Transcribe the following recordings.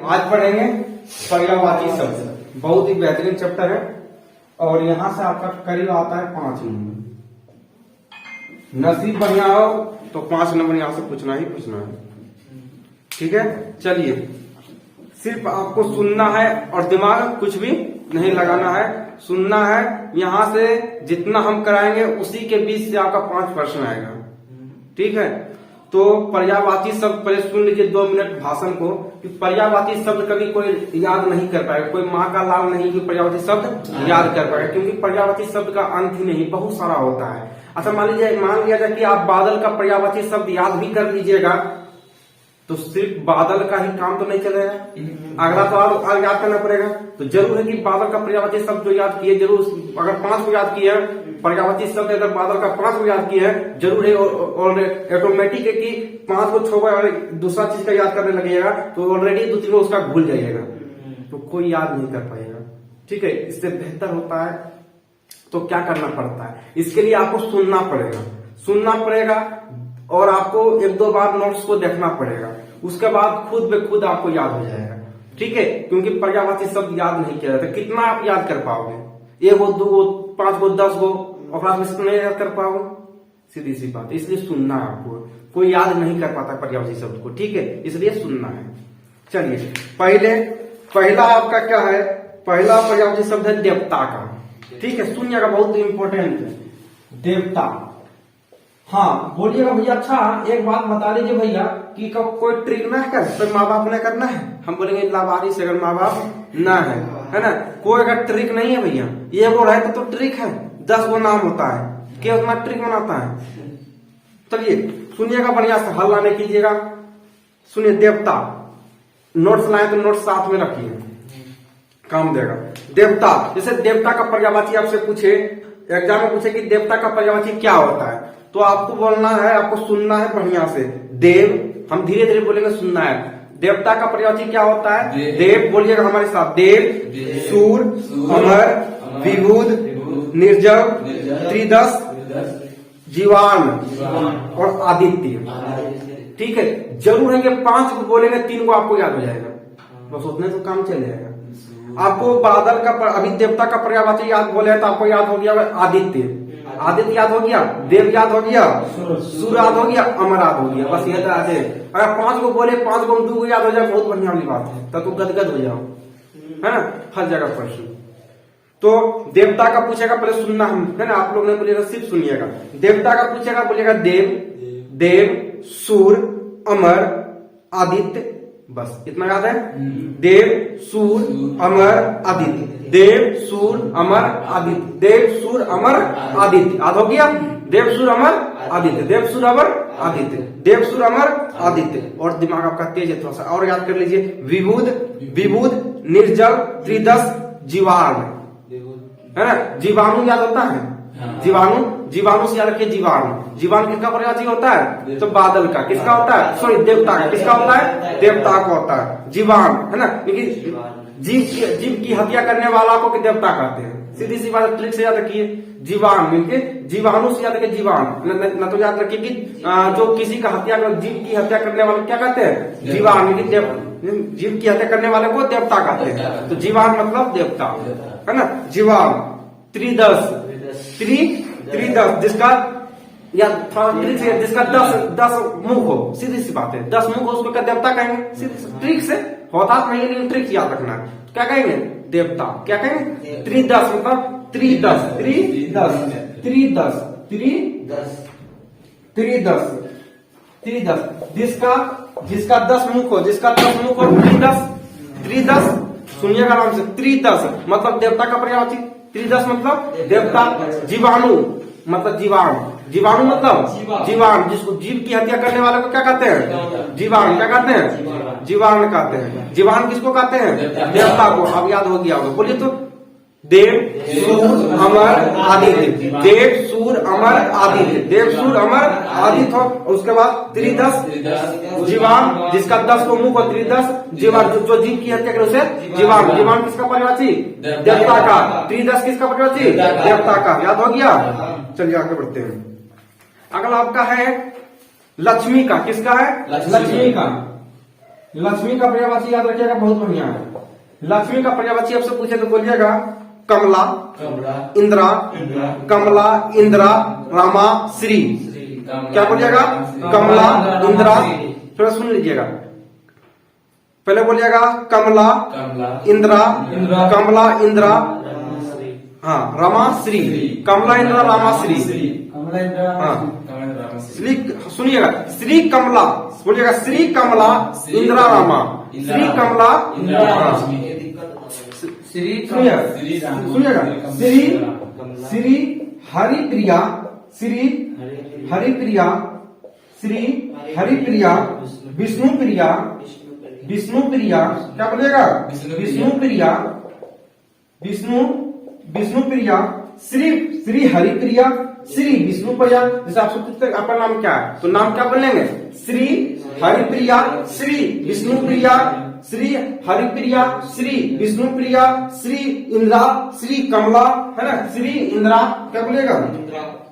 आज पढ़ेंगे पर्यायवाची शब्द। बहुत ही बेहतरीन चैप्टर है और यहाँ से आपका करीब आता है 5 नंबर। नसीब बढ़िया हो तो 5 नंबर यहाँ से पूछना ही पूछना है। ठीक है, चलिए सिर्फ आपको सुनना है और दिमाग कुछ भी नहीं लगाना है, सुनना है। यहाँ से जितना हम कराएंगे उसी के बीच से आपका 5 प्रश्न आएगा। ठीक है, तो पर्यायवाची शब्द पहले सुन लीजिए 2 मिनट भाषण को कि पर्यायवाची शब्द कभी कोई याद नहीं कर पाएगा, कोई माँ का लाल नहीं कि पर्यायवाची शब्द याद कर पाएगा, क्योंकि पर्यायवाची शब्द का अंत ही नहीं, बहुत सारा होता है। अच्छा मान लिया जाए कि आप बादल का पर्यायवाची शब्द याद भी कर लीजिएगा तो सिर्फ बादल का ही काम तो नहीं चलेगा, अगला तो और याद करना पड़ेगा। तो जरूर है कि बादल का पर्यायवाची शब्द जो याद किए, जरूर अगर 5 को याद किए हैं पर्यायवाची शब्द, अगर बादल का 5 को याद किए हैं जरूर है, और ऑटोमेटिक है कि 5 को 6 बार दूसरा चीज का याद करने लगेगा तो ऑलरेडी 2-3 को उसका भूल जाइएगा, तो कोई याद नहीं कर पाएगा। ठीक है, इससे बेहतर होता है तो क्या करना पड़ता है, इसके लिए आपको सुनना पड़ेगा और आपको 1-2 बार नोट्स को देखना पड़ेगा, उसके बाद खुद ब खुद आपको याद हो जाएगा। ठीक है, क्योंकि पर्यायवाची शब्द याद नहीं किया जाता। कितना आप याद कर पाओगे, 1 गो 2 गो 5 गो 10 गो और नहीं याद कर पाओगे, सीधी सी बात। इसलिए सुनना है आपको, कोई याद नहीं कर पाता पर्यायवाची शब्द को। ठीक है, इसलिए सुनना है। चलिए पहला आपका क्या है, पहला पर्यायवाची शब्द है देवता का। ठीक है, सुनिएगा, बहुत इंपॉर्टेंट है देवता। हाँ बोलिएगा भैया। अच्छा एक बात बता दीजिए भैया कि कोई ट्रिक ना है तो माँ बाप ने करना है, हम बोलेंगे लावारिस अगर माँ बाप ना है ना, कोई अगर ट्रिक नहीं है भैया, ये वो है तो ट्रिक है, 10 गो नाम होता है, क्या उतना ट्रिक बनाता है। चलिए सुनिएगा बढ़िया से, हल्ला नहीं कीजिएगा। सुनिए देवता, नोट्स लाए तो नोट्स साथ में रखिए, काम देगा। देवता, जैसे देवता का पर्यायवाची आपसे पूछे, एग्जाम में पूछे कि देवता का पर्यायवाची क्या होता है, तो आपको बोलना है, आपको सुनना है बढ़िया से। देव, हम धीरे धीरे बोलेंगे, सुनना है। देवता का पर्यायवाची क्या होता है, देव बोलिएगा हमारे साथ। देव, सूर, अमर, विभुद, निर्जव, त्रिदश, जीवान और आदित्य। ठीक है, जरूर है कि 5 को बोलेंगे 3 को आपको याद हो जाएगा, बस उतने तो काम चल जाएगा। आपको बादल का अभी देवता का पर्यायवाची याद बोले तो आपको याद हो गया आदित्य, आदित्य याद हो गया, देव याद हो गया, सूर्य याद हो गया, अमर याद हो गया, बस ये तो आज है। अगर 5 को बोले 5 को 2 को याद हो जाए, बहुत बढ़िया वाली बात है, तब तो गदगद हो जाओ, है ना, हर जगह प्रश्न। तो देवता का पूछेगा, पहले सुनना हम, है ना, आप लोग ने बोलिएगा, सिर्फ सुनिएगा। देवता का पूछेगा, बोलिएगा देव, सूर्य, अमर, आदित्य, बस इतना याद है। देव, सूर्य, अमर, आदित्य, देव, सूर्य, अमर, आदित्य, देव, सूर्य, अमर, आदित्य, याद हो गया। देव, सूर्य, अमर, आदित्य, देव, सूर्य, अमर, आदित्य, देव, सूर्य, अमर, आदित्य। और दिमाग आपका तेज है, थोड़ा सा और याद कर लीजिए। विभुद, निर्जल, त्रिदश, जीवाणु, है ना, जीवाणु याद होता है, जीवाणु से याद रखिए। जीवाणु किसका पर्यायवाची होता है, तो बादल का। किसका होता है, सॉरी देवता का। किसका होता है, देवता का होता है। जीवाणु, है ना, लेकिन जीव की हत्या करने वाला को देवता कहते हैं। सीधी सी बात, ट्रिक से याद रखिए। जीवाणु से याद रखिए, जीवाणु न तो याद रखिए कि जो किसी का हत्या, जीव की हत्या करने वाले क्या कहते हैं, जीवाणु। जीव की हत्या करने वाले को देवता कहते हैं, तो जीवाणु मतलब देवता, है ना। जीवाणु, त्रिदश, जिसका या जिसका 10 मुख हो, सीधी सी बात है, 10 मुख हो उसको क्या देवता कहेंगे। ट्रिक से होता नहीं है, लेकिन ट्रिक याद रखना है। क्या कहेंगे, देवता। क्या कहेंगे, त्रिदश मतलब त्रिदश, जिसका 10 मुख हो, त्रिदश। सुनिएगा आराम से, त्रिदश मतलब देवता का पर्यायवाची, त्रिदश मतलब देवता। जीवाणु मतलब जीवाणु मतलब जीवाणु, जिसको जीव की हत्या करने वाले को क्या कहते हैं, जीवाणु। क्या कहते हैं, जीवाणु कहते हैं। जीवाणु किसको कहते हैं, देवता को। अब याद हो गया होगा, बोलिए तो। देव, सूर्य, अमर, आदित्य, देव, सूर्य, अमर, आदित्य, देव, सूर्य, अमर, आदित्य। और उसके बाद त्रिदश, जीवाणु, जिसका 10 को मुख हो, त्रिदश, जीवाणु, जो जीव की हत्या करे उसे जीवाणु। जीवाणु किसका पर्यायवाची, देवता का। त्रिदश किसका पर्यायवाची, देवता का। याद हो गया। चलिए आगे बढ़ते हैं। अगला आपका है लक्ष्मी का। किसका है, लक्ष्मी का। लक्ष्मी का पर्यायवाची याद रखिएगा, बहुत बढ़िया है। लक्ष्मी का पर्यायवाची आपसे पूछे तो बोलिएगा कमला, इंदिरा, कमला, इंदिरा, रामा, श्री। क्या बोलिएगा? कमला, इंदिरा। थोड़ा सुन लीजिएगा, पहले बोलिएगा कमला, इंदिरा, कमला, इंदिरा, हाँ, रमा, श्री। कमला, इंदिरा, रामा, श्री। हाँ, श्री सुनिएगा, श्री कमला बोलिएगा, श्री कमला, इंदिरा, रामा, श्री कमला, सुनिएगा, श्री हरिप्रिया, श्री हरिप्रिया, श्री हरिप्रिया, विष्णुप्रिया, विष्णुप्रिया। क्या बोलिएगा? विष्णुप्रिया, विष्णुप्रिया, श्री हरिप्रिया, श्री विष्णुप्रिया। जैसे आपसे पूछते आपका नाम क्या है, तो नाम क्या बोलेंगे? श्री हरिप्रिया, श्री विष्णुप्रिया, श्री हरिप्रिया, श्री विष्णुप्रिया, श्री इंदिरा, श्री कमला, है ना, श्री इंदिरा। क्या बोलिएगा?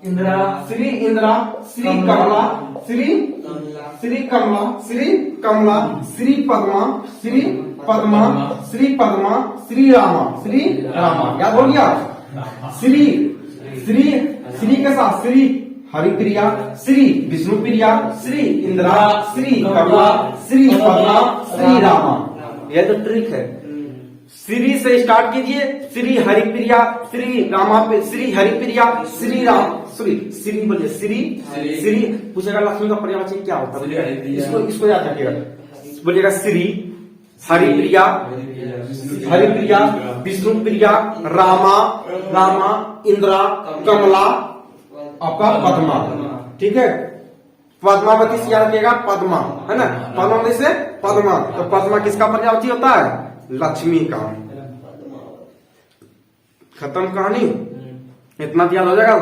इंदिरा, श्री इंदिरा, श्री कमला, श्री कमला, श्री कमला, श्री पद्मा, श्री पद्मा, श्री पद्मा, श्री रामा, श्री रामा। याद हो गया? श्री के साथ श्री हरिप्रिया, श्री विष्णुप्रिया, श्री इंदिरा, श्री कमला, श्री पद्मा, श्री रामा। यह तो ट्रिक है। श्री से स्टार्ट कीजिए, श्री हरिप्रिया, श्री रामा, श्री हरिप्रिया, श्री राम, श्री बोलिए, श्री पूछेगा लक्ष्मी का पर्यायवाची क्या होता है, इसको याद रखिएगा। बोलिएगा श्री हरिप्रिया, हरिप्रिया, विष्णुप्रिया, रामा, इंदिरा, कमला, आपका पद्मा। ठीक है, पद्मावती से याद रखिएगा, पद्मा, है ना, पद्मावती से पद्मा। तो पद्मा किसका पर्यायवाची होता है? लक्ष्मी का। खत्म कहानी। इतना याद हो जाएगा।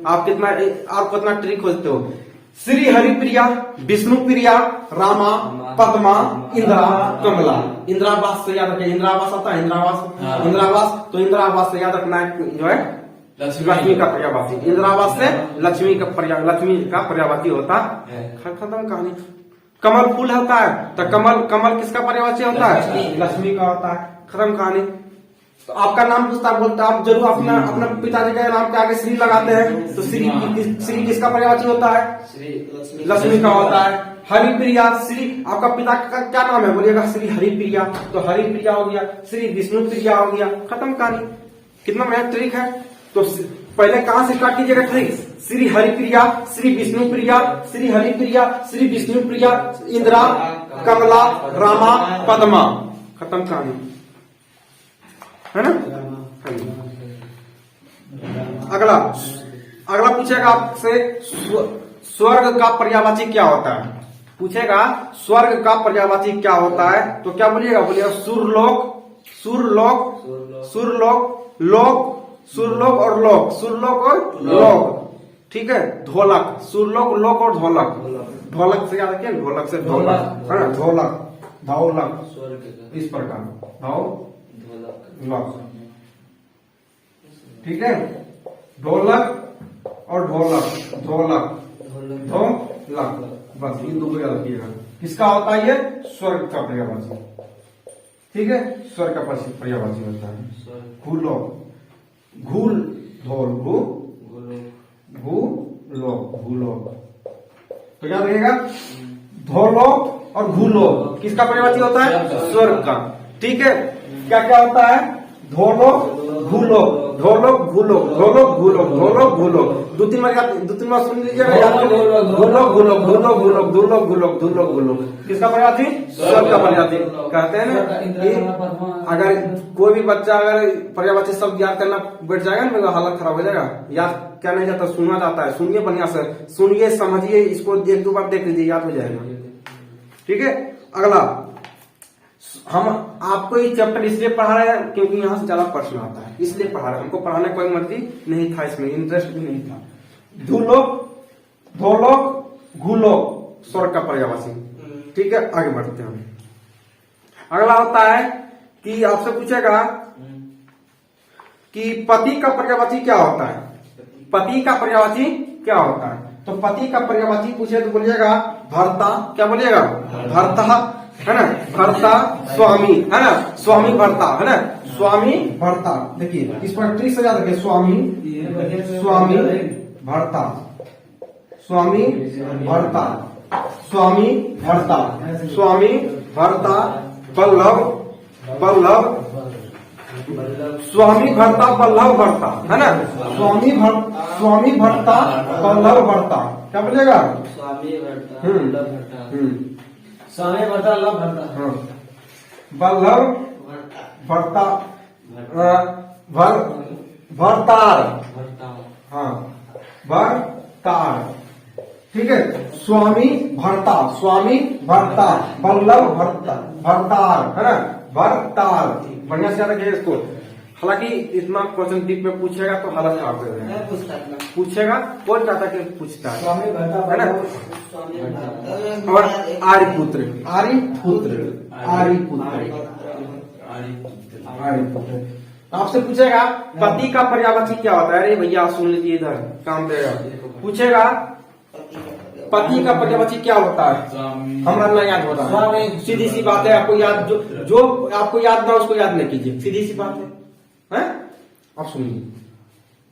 आप कितना ट्रिक खोजते हो। श्री हरिप्रिया, विष्णुप्रिया, रामा, पद्मा, इंदिरा, कमला। इंदिरावास से याद रखिए, इंदिरावास आता है, इंदिरावास। तो इंदिरावास से याद रखना है जो है लक्ष्मी का पर्यायवाची। इंदिरावास से लक्ष्मी का पर्यायवाची होता है। खत्म कहानी। कमल फूल होता है, तो कमल किसका पर्यायवाची होता है? लक्ष्मी का होता है। खत्म कहानी। तो आपका नाम पूछता बोलता, आप जरूर अपना पिताजी का नाम के आगे श्री लगाते हैं, तो श्री किसका पर्यायवाची होता है? लक्ष्मी का होता है। हरिप्रिया, श्री आपका पिता का क्या नाम है? बोलिएगा श्री हरिप्रिया, तो हरिप्रिया हो गया। श्री विष्णुप्रिया हो गया। खत्म कहानी। कितना बढ़िया ट्रिक है। तो पहले कहां से स्टार्ट कीजिएगा ट्रिक? श्री हरिप्रिया, श्री विष्णुप्रिया, श्री हरिप्रिया, श्री विष्णुप्रिया, इंदिरा, कमला, रामा, पद्मा। खत्म कहानी, है ना। अगला पूछेगा आपसे स्वर्ग का पर्यायवाची क्या होता है? पूछेगा स्वर्ग का पर्यायवाची क्या होता है, तो क्या बोलिएगा? बोलिएगा सुरलोक और लोक। ठीक है, ढोलक, सुरलोक, लोक और ढोलक। ढोलक से याद रखिए, ढोलक से ढोलक, है ना, ढोलक इस प्रकार ठीक है, ढोलक और ढोलक। बस इन दो को याद रखिएगा। किसका होता है ये? स्वर्ग का पर्यायवाची। ठीक है, स्वर्ग का पर्यायवाची होता है। घूलो, घूल, ढोल, घूलो। तो याद रखिएगा, ढोलो और घूलो किसका पर्यायवाची होता है? स्वर्ग का। ठीक है, क्या क्या होता है? ढोलो, घूलो, दो तीन बार सुन लीजिएगा। घूलो किसका पर्यायवाची? स्वर्ग का पर्यायवाची। कहते हैं ना, अगर कोई भी बच्चा अगर पर्यायवाची शब्द याद करना बैठ जाएगा ना, हालत खराब हो जाएगा। याद क्या नहीं जाता, सुनना जाता है। सुनिए बढ़िया से, सुनिए, समझिए, इसको एक दो बार देख लीजिए, याद हो जाएगा। ठीक है, अगला हम आपको ये चैप्टर इसलिए पढ़ा रहे हैं क्योंकि यहाँ से ज्यादा प्रश्न आता है, इसलिए पढ़ा रहे हैं। हमको पढ़ाने कोई मर्जी नहीं था, इसमें इंटरेस्ट भी नहीं था। ढोलोक, घूलोक स्वर्ग का पर्यायवाची। ठीक है, आगे बढ़ते हैं। अगला होता है कि आपसे पूछेगा कि पति का पर्यायवाची क्या होता है? पति का पर्यायवाची क्या होता है? तो पति का पर्यायवाची पूछे तो बोलिएगा भर्ता। क्या बोलिएगा? भर्ता। है ना, भर्ता स्वामी, है ना, स्वामी भर्ता, है ना, स्वामी भर्ता। देखिए इस पर ट्रिक से याद रखिए, स्वामी स्वामी भर्ता, स्वामी भर्ता, स्वामी भर्ता, स्वामी भर्ता बल्लभ बल्लभ, स्वामी भर्ता बल्लभ भर्ता, है ना, स्वामी भर्ता बल्लभ भर्ता। क्या बोलेगा? स्वामी भर्ता बल्लभ भर्ता, स्वामी भर्ता बल्लभ भर्ता, हाँ, बल्लभ भर्ता भरतार, हाँ भरतार, ठीक है। स्वामी भर्ता बल्लभ भरतार, है ना, भरतार। बढ़िया से याद रखिए इसको। हालांकि इतना क्वेश्चन डीप में पूछेगा तो हालत खराब कर देगा, पूछेगा कौन चाहता कि पूछता है, स्वामी भर्ता है ना। स्वामी भर्ता और आर्यपुत्र, आर्यपुत्र, आर्यपुत्र, आर्यपुत्र। आपसे पूछेगा पति का पर्यायवाची क्या होता है? अरे भैया सुन लीजिए, इधर काम देगा। पूछेगा पति का पर्यायवाची क्या होता है? हमारा ना याद होता है, सीधी सी बात है। आपको याद, जो आपको याद ना उसको याद नहीं कीजिए, सीधी सी बात है। आप सुनिए,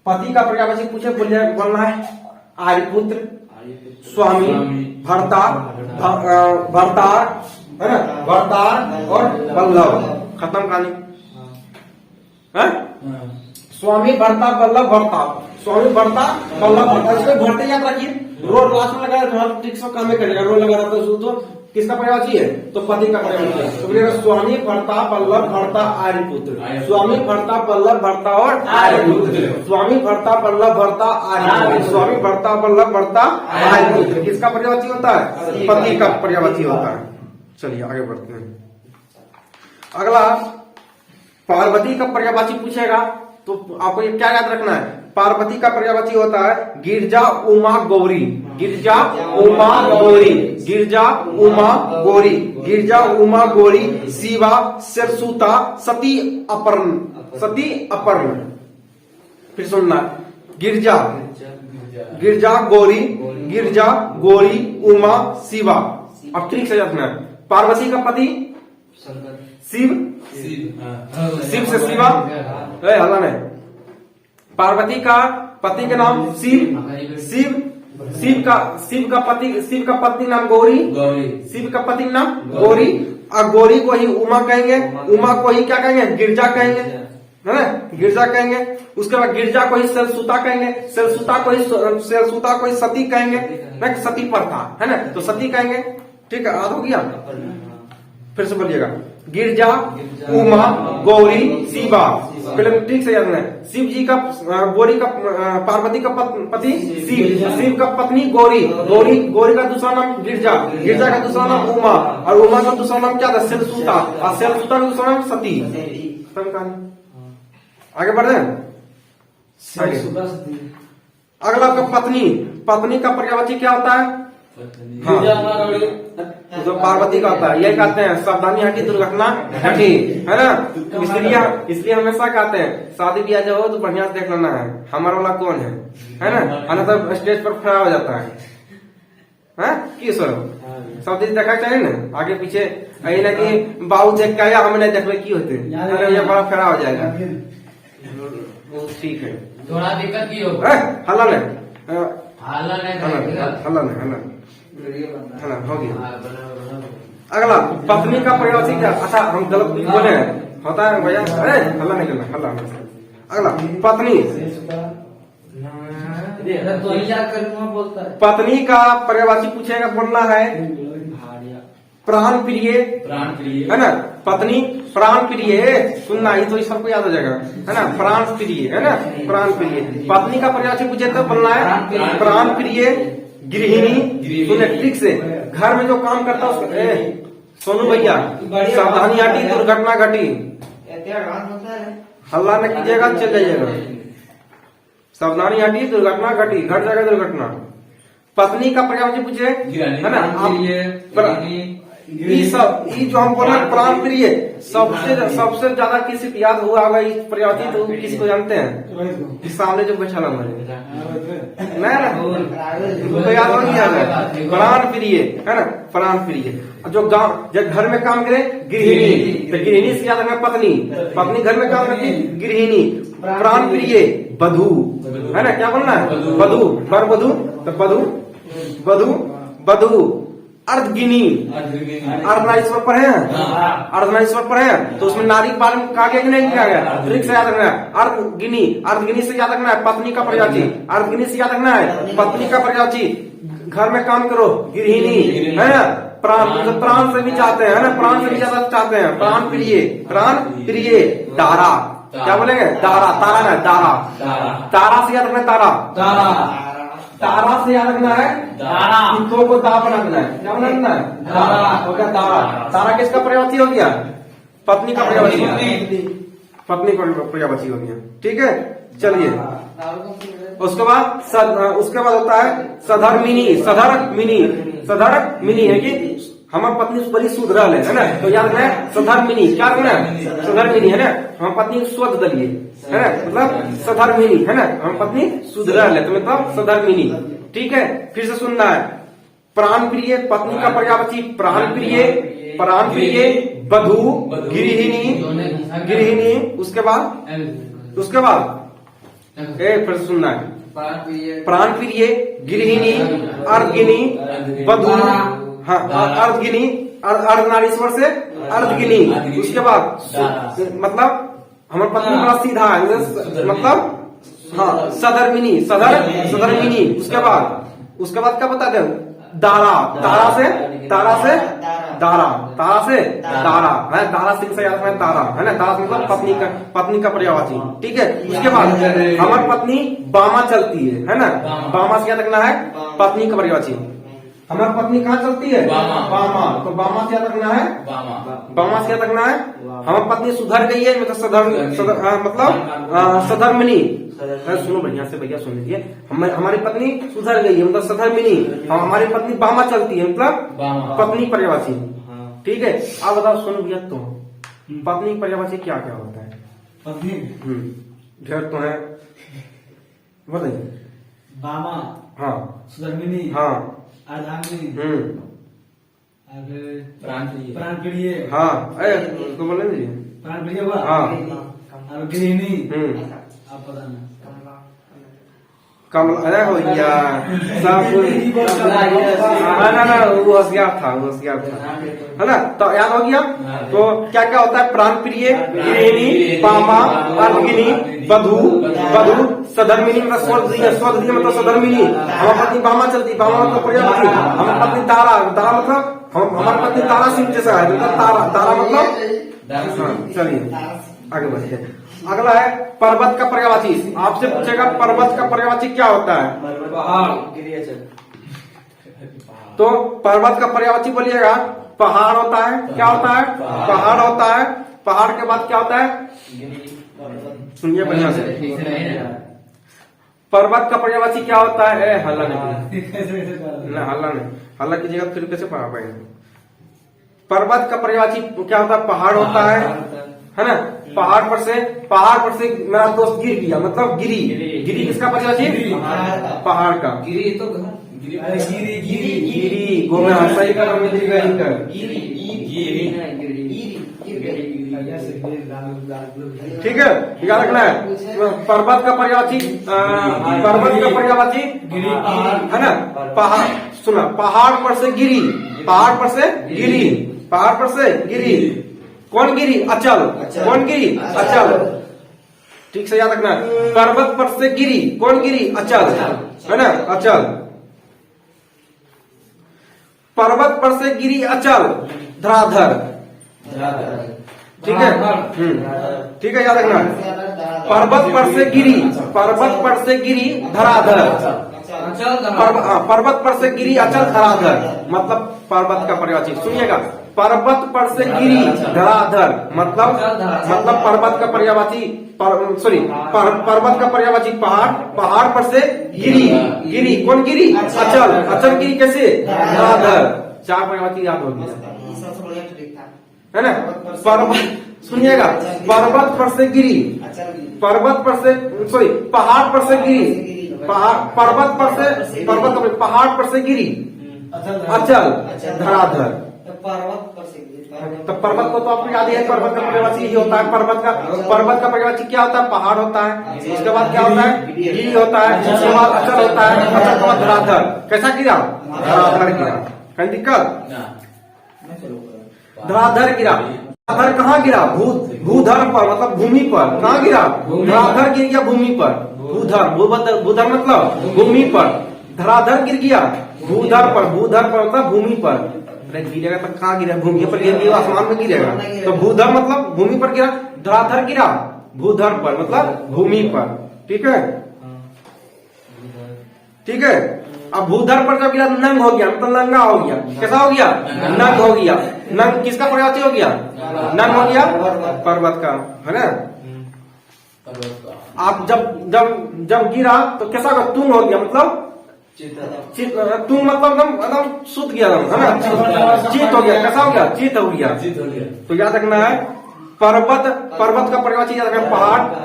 पति का पर्यायवाची पूछे, बोलना है आर्यपुत्र, स्वामी भर्ता, भरतार, है ना, भरतार और बल्लभ। खत्म कहानी। स्वामी भर्ता बल्लभ भर्ता, स्वामी भर्ता बल्लभ भर्ता। इसको भरते याद रखिए, रोड लास्ट में लगाया ट्रिक से काम करेगा। रोड लगा रहा तो किसका पर्यायवाची है? तो पति का पर्यायवाची है। तो बोलेगा स्वामी भर्ता बल्लभ भर्ता आर्यपुत्र, स्वामी भर्ता बल्लभ भर्ता और आर्यपुत्र, स्वामी भर्ता बल्लभ भर्ता आर्यपुत्र, स्वामी भर्ता बल्लभ भर्ता आर्यपुत्र। किसका पर्यायवाची होता है? पति का पर्यायवाची होता है। चलिए आगे बढ़ते हैं। अगला पार्वती का पर्यायवाची पूछेगा तो आपको ये क्या याद रखना है? पार्वती का पर्यायवाची होता है गिरजा उमा गौरी, गिरजा उमा गौरी, गिरजा उमा गौरी, गिरजा उमा गौरी, शिवा सरसूता सती अपर्ण, सती अपर्ण। फिर सुनना, गिरजा, गिरजा गौरी, गिरजा गौरी, उमा शिवा। अब ठीक से रखना है। पार्वती का पति शिव, शिव से शिवा, हल्ला नहीं। पार्वती का पति का नाम शिव, शिव का पत्नी नाम गौरी, शिव का पति नाम गौरी, और गौरी को ही उमा कहेंगे, उमा को ही क्या कहेंगे? गिरजा कहेंगे, है ना, गिरजा कहेंगे। उसके बाद गिरजा को ही सरसूता कहेंगे, सरसूता को ही सती कहेंगे, ना सती प्रथा, है ना, तो सती कहेंगे। ठीक है, याद हो गया? फिर से बोलिएगा, गिरजा उमा गौरी शिवा। पहले ठीक से याद है। शिव जी का, गौरी का, पार्वती का पति शिव, शिव का पत्नी गौरी, गौरी का दूसरा नाम गिरजा, गिरजा का दूसरा नाम उमा, और उमा का दूसरा नाम क्या था? सरसूता, और सरसूता का दूसरा नाम सती। आगे बढ़े। अगला आपका पत्नी, पत्नी का पर्यायवाची क्या होता है? जो पार्वती का होता है, यही कहते हैं सावधानी हटी दुर्घटना घटी, है ना। इसलिए हमेशा कहते हैं शादी ब्याह जब हो तो बढ़िया से देख लेना है हमारा वाला कौन है ना, तो स्टेज पर खड़ा हो जाता है कि सब चीज देखा चाहिए ना, आगे पीछे यही ना कि बाबू देख के हमें नहीं देखने की होते, ये बड़ा खड़ा हो जाएगा। ठीक है, थोड़ा दिक्कत की होगा, हल्ला नहीं, हल्ला नहीं, हो गया। अगला पत्नी का पर्यायवाची क्या? अच्छा हम गलत बोले हैं, होता है भैया, अरे हल्ला नहीं करना, हल्ला नहीं। अगला पत्नी, पत्नी का पर्यायवाची पूछेगा, बोलना है प्राण प्रिय, है ना, पत्नी प्राण प्रिय। सुनना, ये तो सबको याद हो जाएगा, है ना, प्राण प्रिय, है ना, प्राण प्रिय। पत्नी का पर्यायवाची पूछे तो बोलना है प्राण प्रिय गृहिणी। सुने ठीक से, घर में जो काम करता है उसको, सोनू भैया सावधानी हटी दुर्घटना घटी, हल्ला न कीजिएगा, चल जाइएगा। सावधानी हटी दुर्घटना घटी, घट जाएगा दुर्घटना। पत्नी का पर्यायवाची पूछे, है ना, ई सब ई जो हम बोल रहे हैं प्राण प्रिय, सबसे ज्यादा किसी को याद हुआ होगा इस पर्यायवाची, तो किसी को जानते हैं? इस सामने जो बैठा हमारे तो याद हो गया है, प्राण प्रिय है ना, प्राण प्रिय। जो गाँव जब घर में काम करे गृहिणी, तो गृहिणी से याद रखना पत्नी, पत्नी घर में काम करती गृहिणी। प्राण प्रिय बधू है ना, क्या बोलना है? बधू, बर बधू, तो बधू बधू बधू। अर्धगिनी, अर्धनारीश्वर पर है, अर्धनारीश्वर पर है, तो उसमें नारी बाल में कहा गया कि नहीं किया गया? ट्रिक से याद रखना है। अर्धगिनी, अर्धगिनी से याद रखना है पत्नी का पर्यायवाची, अर्धगिनी से याद रखना है पत्नी का पर्यायवाची। घर में काम करो गृहिणी है ना। प्राण, जो प्राण से भी चाहते हैं ना, प्राण से भी ज्यादा चाहते हैं, प्राण प्रिय, प्राण प्रिय। दारा, क्या बोलेंगे? दारा, तारा ना, दारा, तारा से याद रखना है, तारा, तारा से याद रखना है, तो को दा बनाना है, क्या बनाना है? दारा हो गया, तारा। तारा किसका पर्यायवाची हो गया? पत्नी का पर्यायवाची, पत्नी का पर्यायवाची हो गया। ठीक है, चलिए उसके बाद होता है सधर्मिनी, सधर्मिनी, सधर्मिनी है कि हमारी पत्नी बड़ी सुधरल है ना, तो याद रखना है सधर्मिनी, क्या रखना है? सधर्मिनी है ना, हमारी पत्नी स्वच्छ दलिए है ना, मतलब सधर्मिनी है ना, हमारी पत्नी सुधरल है तो मतलब सधर्मिनी। ठीक है, फिर से सुनना है। प्राण प्रिय पत्नी का पर्यायवाची प्राण प्रिय, प्राण प्रिय बधू, गृहिणी, गृहिणी। उसके बाद फिर से सुनना है। प्राण प्रिय, गृहिणी, अर्धगिनी, बधू, हाँ अर्धगिनी, अर्धनारीश्वर से अर्धगिनी। उसके बाद मतलब हमारी पत्नी बड़ा सीधा है, मतलब हाँ सधर्मिनी, सधर्मिनी। उसके बाद क्या बता दे? दारा, तारा से दारा, तारा से दारा है, दारा से याद है तारा है ना, दारा मतलब पत्नी का पर्यायवाची। ठीक है, उसके बाद हमारी पत्नी बामा चलती है ना, बामा से याद रखना है पत्नी का पर्यायवाची। हमारी पत्नी कहाँ चलती है? बामा, तो बामा से याद रखना है, बामा से याद रखना है। हमारी पत्नी सुधर गई है, मतलब मतलब सधर्मिनी। सुनो बढ़िया से भैया, सुन लीजिए। हमारी पत्नी सुधर गई है मतलब सधर्मिनी। हमारी पत्नी बामा चलती है मतलब पत्नी पर्यायवाची। ठीक है, अब बताओ सुनो भैया, तो पत्नी पर्यायवाची क्या क्या होता है? पत्नी घर तो है, बताइए। बामा, हाँ, सुधर्मिनी, हाँ, अर्धांगिनी, प्राण प्रिय, हाँ, उसको बोले दीजिए। प्राण प्रिय हुआ, हाँ, और गृहिणी, आप पता नहीं कमल, अरे हो गया सब ना, वो होशियार था है ना, तो याद हो गया। तो क्या क्या होता है? प्राण प्रिय, गृहिणी, बामा, अर्धगिनी, बधू, सधर्मिनी मतलब स्वधर्मिनी मतलब सधर्मिनी। हमारी पत्नी बामा चलती, बामा मतलब पर्यायवाची। हमारी पत्नी तारा, तारा मतलब हमारी पत्नी तारा सिंह जैसा है, तारा, तारा मतलब। चलिए आगे बढ़ते हैं। अगला है पर्वत का पर्यायवाची। आपसे पूछेगा पर्वत का पर्यायवाची क्या होता है? तो पर्वत का पर्यायवाची बोलिएगा पहाड़ होता है। क्या होता है? पहाड़ होता है। पहाड़ के बाद क्या होता है? सुनिए बढ़िया से, पर्वत का पर्यायवाची क्या होता है? हल्ला नहीं, हल्ला नहीं, हल्ला कीजिएगा फिर कैसे पढ़ा पाएंगे। पर्वत का पर्यायवाची क्या होता है? पहाड़ होता है ना। पहाड़ पर से मेरा दोस्त गिर गया, मतलब गिरी किसका पर्यायवाची? पहाड़ का। गिरी तो गिरी गो में सही कर, ठीक है, याद रखना है। पर्वत का पर्यायवाची है ना। पहाड़, सुना, पहाड़ पर से गिरी, पहाड़ पर से गिरी। कौन गिरी? अचल। कौन गिरी? अचल। ठीक से याद रखना है। पर्वत पर से गिरी, कौन गिरी? अचल है ना, अचल। पर्वत पर से गिरी अचल, धराधर। ठीक है, ठीक है, याद रखना है। पर्वत पर से गिरी धराधर। पर्वत पर से गिरी अचल धराधर मतलब पर्वत का पर्यायवाची। सुनिएगा, पर्वत पर से गिरी धराधर मतलब पर्वत का पर्यायवाची, पर्वत का पर्यायवाची पहाड़, पहाड़ पर से गिरी कौन गिरी? अचल। अचल गिरी कैसे? धराधर। चार पर्यायवाची याद होगी। है ना। पर्वत, सुनिएगा, पर्वत पर से गिरी, पर्वत पर से, सॉरी, पहाड़ पर से गिरी, पर्वत पर से, पहाड़ पर से गिरी अचल धराधर। पर्वत पर से गिरी, तो पर्वत को तो आपको याद ही है, पर्वत का पर्यायवाची ही होता है। पर्वत का पर्यायवाची क्या होता है? पहाड़ होता है। उसके बाद क्या होता है? गिरी होता है। उसके बाद अचल होता है। अचल के बाद धराधर। कैसा गिरा? धराधर गिरा। कहीं दिक्कत? धराधर गिरा। धराधर कहाँ गिरा? भूधर पर, मतलब भूमि पर। कहाँ गिरा? धराधर गिर गया भूमि पर। भूधर, भूधर मतलब भूमि पर। धराधर गिर गया भूधर पर। भूधर पर मतलब भूमि पर। गिरेगा तो कहाँ गिरा? भूमि पर गिरेगा, आसमान में गिरेगा। तो भूधर मतलब भूमि पर गिरा, धराधर गिरा भूधर पर मतलब भूमि पर। ठीक है, ठीक है। अब भूधर पर जब गिरा नंग हो गया, मतलब नंगा हो गया। कैसा हो गया? नंग हो गया। नंग किसका पर्यायवाची हो गया? नंग हो गया पर्वत का, है ना। आप जब गिरा तो कैसा होगा? तुंग हो गया, मतलब तुम मतलब एकदम सुत गया, है ना। चित हो गया। कैसा हो गया? चित हो गया। तो याद रखना है, पर्वत का पर्यायवाची याद रखना।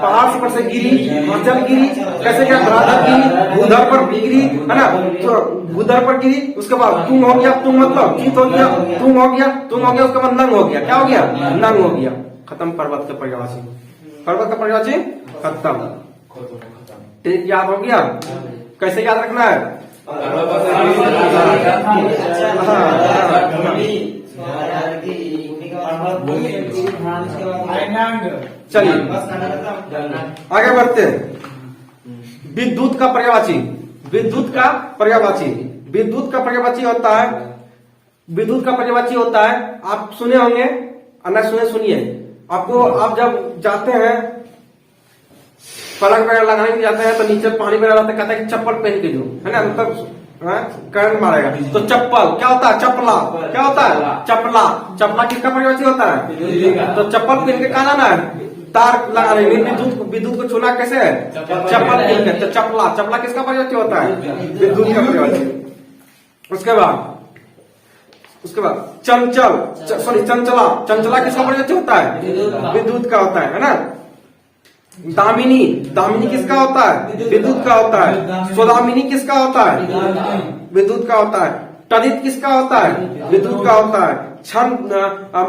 पहाड़ पर से गिरी, अचल गिरी, कैसे क्या? धराधर गिरी, भूधर पर गिरी, है ना। तो भूधर पर गिरी, उसके बाद तुम हो गया। तुम मतलब चित हो गया, तुम हो गया, तुम हो गया। उसके बाद नंग हो गया। क्या हो गया? नंग हो गया। खत्म पर्वत का पर्यायवाची। पर्वत का पर्यायवाची खत्म। ठीक, याद हो गया? कैसे याद रखना है? चलिए आगे बढ़ते हैं। विद्युत का पर्यायवाची। विद्युत का पर्यायवाची, विद्युत का पर्यायवाची होता है, विद्युत का पर्यायवाची होता है, आप सुने होंगे और न सुने, सुनिए। आपको, आप जब जाते हैं पलंग वगैरह लगाने के जाते हैं तो नीचे पानी वगैरह रहता है, कहता है कि चप्पल पहन के जो, है ना, मतलब करंट मारेगा। तो चप्पल क्या होता है? चपला। क्या होता है? चपला। चपला किसका पर्यायवाची होता है? तो चप्पल पहन के कहा जाना है? तार लगाने। विद्युत को छूना कैसे है? चप्पल पहन के। तो चपला, चपला किसका पर्यायवाची होता है? विद्युत का पर्यायवाची। उसके बाद चंचल, सॉरी चंचला। चंचला किसका पर्यायवाची होता है? विद्युत का होता है ना। दामिनी, दामिनी किसका होता है? विद्युत का होता है। स्वदामिनी किसका होता है? विद्युत का होता है। तदित किसका होता है? विद्युत का होता है।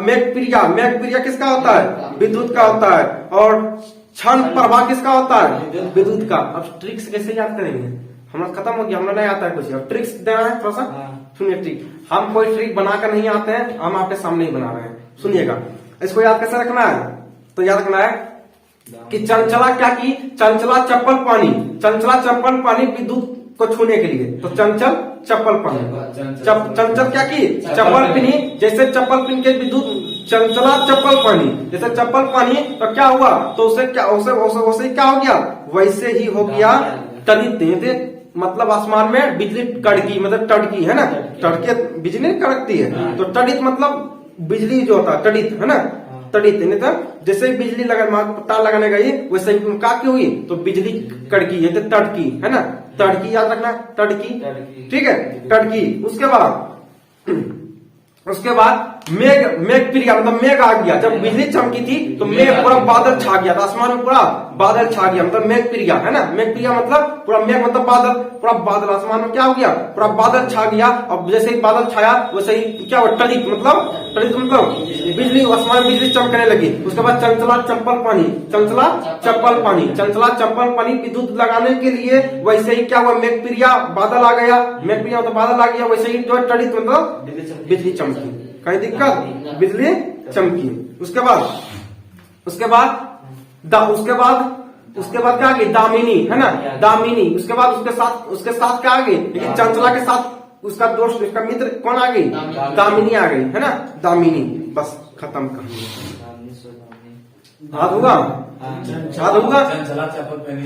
मेघप्रिया, मेघप्रिया किसका होता है? विद्युत का होता है। और क्षण प्रभा किसका होता है? विद्युत का। अब ट्रिक्स कैसे याद करेंगे? हमारा खत्म हो गया, हमें नहीं आता है कुछ। अब ट्रिक्स देना है थोड़ा सा, सुनिए। ट्रिक, हम कोई ट्रिक बनाकर नहीं आते हैं, हम आपके सामने ही बना रहे हैं। सुनिएगा, इसको याद कैसे रखना है? तो याद रखना है कि चंचला क्या की? चंचला चप्पल पानी। चंचला चप्पल पानी विद्युत को छूने के लिए। तो चंचल चप्पल पानी। चंचल क्या की? चप्पल पहनी। जैसे चप्पल पहन के विद्युत, चंचला चप्पल पानी, जैसे चप्पल पानी तो क्या हुआ? तो उसे क्या, उसे क्या हो गया? वैसे ही हो गया तदित। मतलब आसमान में बिजली कड़की, मतलब टड़की, है ना। टड़के बिजली कड़कती है। तो तड़ित मतलब बिजली जो होता है, तड़ित, है ना। तड़ित नहीं तो जैसे बिजली तार लगाने गई वैसे ही क्या की हुई? तो बिजली कड़की है, तो तड़की, है ना। तड़की याद रखना, तड़की। ठीक है, तड़की। उसके बाद मेघ प्रिया, मतलब मेघ आ गया। जब बिजली चमकी थी तो मेघ पूरा बादल छा गया था, आसमान में पूरा बादल छा गया, मतलब मेघ प्रिया, है ना। मेघ प्रिया मतलब पूरा मेघ मतलब बादल, पूरा बादल आसमान में क्या हो गया? पूरा बादल छा गया। और जैसे ही बादल छाया वैसे ही क्या हुआ? टड़ित मतलब बिजली, आसमान में बिजली चमकने लगी। उसके बाद चंचला चप्पल पानी, चंचला चप्पल पानी, चंचला चप्पल पानी विद्युत लगाने के लिए। वैसे ही क्या हुआ? मेघ प्रिया, बादल आ गया। मेघ प्रिया मतलब बादल आ गया। वैसे ही जो टड़ित मतलब बिजली चमकी। कहीं दिक्कत? बिजली चमकी। उसके बाद क्या आ गई? दामिनी, है ना। दामिनी। उसके बाद उसके साथ क्या आ गई? लेकिन चंचला के साथ उसका दोस्त, उसका मित्र कौन आ गई? दामिनी आ गई, है ना। दामिनी। बस खत्म कहानी। याद होगा? याद होगा?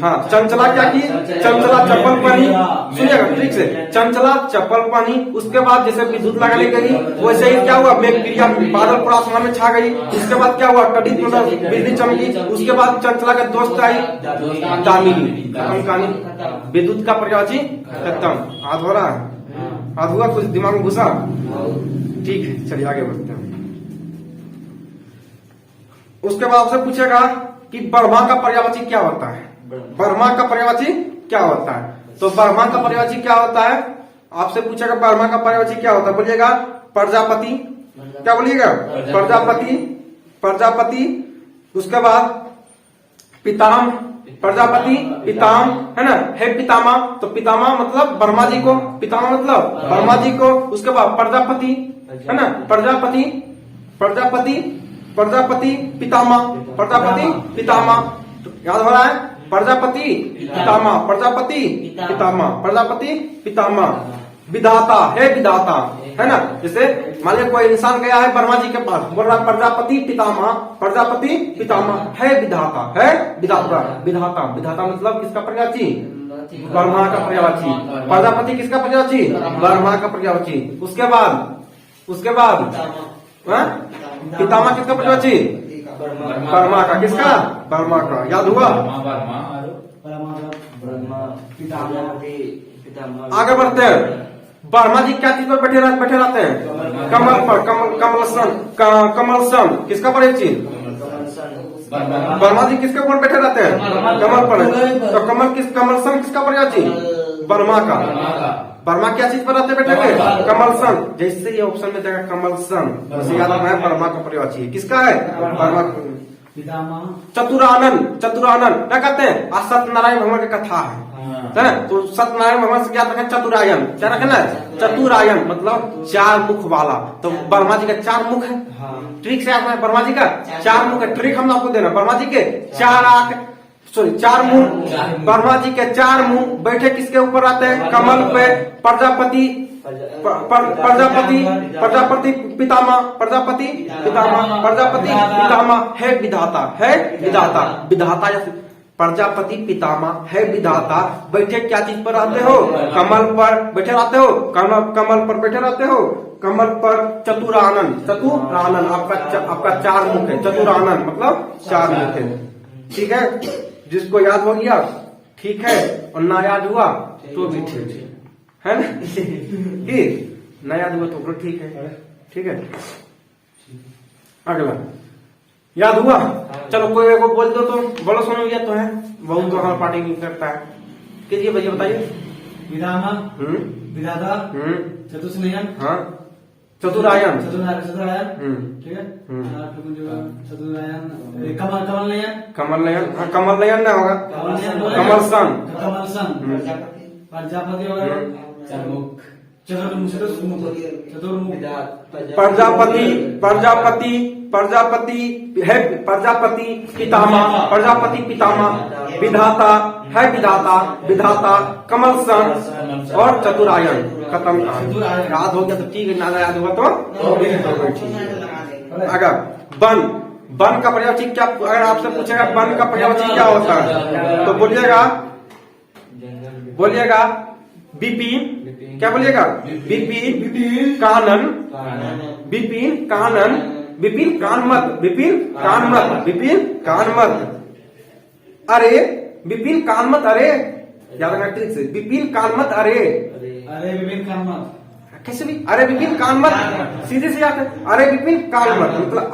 हाँ, चंचला क्या की? चंचला चप्पल पानी। सुनिएगा ठीक से, चंचला चप्पल पानी। उसके बाद जैसे विद्युत लगाने गई वैसे ही क्या हुआ? मेघ प्रिया, बादल पूरा आसमान में छा गई। उसके बाद क्या हुआ? तड़ित मतलब बिजली चमकी। उसके बाद चंचला के दोस्त आई दामिनी। खत्म कहानी। विद्युत का पर्यायवाची खत्म। याद हो रहा है? याद हुआ? कुछ दिमाग में घुसा? ठीक है, चलिए आगे बढ़ते हैं। उसके बाद आपसे पूछेगा कि ब्रह्मा का पर्यायवाची क्या होता है। ब्रह्मा का पर्यायवाची क्या होता है? तो ब्रह्मा का पर्यायवाची क्या होता है? आपसे पूछेगा ब्रह्मा का पर्यायवाची क्या होता है, बोलिएगा प्रजापति। क्या बोलिएगा? प्रजापति। प्रजापति। उसके बाद पिताम, प्रजापति पिताम, है ना, है पितामा। तो पितामा मतलब ब्रह्मा जी को, पितामा मतलब ब्रह्मा जी को। उसके बाद प्रजापति, है ना, प्रजापति, प्रजापति, प्रजापति पितामा, प्रजापति पितामा। तो याद हो रहा है? प्रजापति पितामा, प्रजापति पितामा, प्रजापति पितामा। विधाता है, विधाता, है ना। जैसे मान लीजिए कोई इंसान गया है ब्रह्मा जी के पास, बोल रहा प्रजापति पितामा, प्रजापति पितामा है विधाता, है विधाता। विधाता, विधाता मतलब किसका पर्यायवाची? ब्रह्मा का पर्यायवाची। प्रजापति किसका पर्यायवाची? ब्रह्मा का पर्यायवाची। उसके बाद पितामा किसका पर्यायवाची? ब्रह्मा का। किसका? ब्रह्मा का। याद हुआ? आगे बढ़ते हैं। ब्रह्मा जी क्या चीज पर बैठे रहते हैं? कमल पर। कमल सन किसका पर्यायवाची? ब्रह्मा जी किसके ऊपर बैठे रहते हैं? कमल पर। तो कमल सन किसका पर्यायवाची? ब्रह्मा का। ब्रह्मा क्या चीज पर रहते बैठे हुए? कमल सन। जैसे ये ऑप्शन में देगा कमल सन, वैसे याद रखना है ब्रह्मा का पर्यायवाची किसका है? ब्रह्मा। चतुरानन, चतुरानन क्या कहते हैं? सत्यनारायण भगवान की कथा है, तो सत्यनारायण भगवान से क्या रखना? चतुरायन। क्या रखना है? चतुरायन मतलब चार मुख वाला। तो ब्रह्मा जी का चार मुख है। ट्रिक से याद है ब्रह्मा जी का चार मुख है। ट्रिक हम आपको देना, ब्रह्मा जी के चार आंख, चार मुंह। ब्रह्मा जी के चार मुंह बैठे किसके ऊपर आते हैं? कमल पे। प्रजापति, प्रजापति, प्रजापति पितामा, प्रजापति पितामा, प्रजापति पितामा है विधाता, है विधाता। विधाता या प्रजापति पितामा है विधाता। बैठे क्या चीज पर रहते हो? कमल पर बैठे रहते हो। कमल पर बैठे रहते हो। कमल पर। चतुरानन, चतुरानन आपका चार मुख है। चतुरानन मतलब चार मुख है। ठीक है, जिसको याद हो गया ठीक है, और ना याद हुआ तो भी ठीक है ना। ठीक, ना याद हुआ तो ठीक है। ठीक है, अगला याद हुआ? चलो कोई को बोल दो तो बोलो। सुनो, ये तो है बहुत तो हमारा पार्टी नहीं करता है। कीजिए भैया, बताइए। विधामा, विधाता, चतुष्नयन, हाँ, चतुरायन, चतुरायन, ठीक है। चतुरायन, कमल नयन, कमल नयन, हाँ कमल नयन ना होगा, कमल सन, कमल सन, प्रजापति चतुर्मुख, प्रजापति, प्रजापति, प्रजापति है, प्रजापति पितामा, प्रजापति पितामा। विधाता है, विधाता, विधाता कमल सन और चतुरायन। खत्म। याद हो गया तो ठीक है, ना याद हुआ तो अगर वन, वन का पर्यायवाची क्या? अगर आपसे पूछेगा वन का पर्यायवाची क्या होता है तो बोलिएगा विपिन। क्या बोलिएगा? विपिन कानन, विपिन कानन, विपिन कानमत, विपिन कानमत, विपिन कानमत। अरे विपिन कानमत, अरे याद रखना ठीक से। विपिन कानमत, अरे विपिन कानमत कैसे भी? अरे विपिन कानमत सीधे से याद है। अरे विपिन कानमत मतलब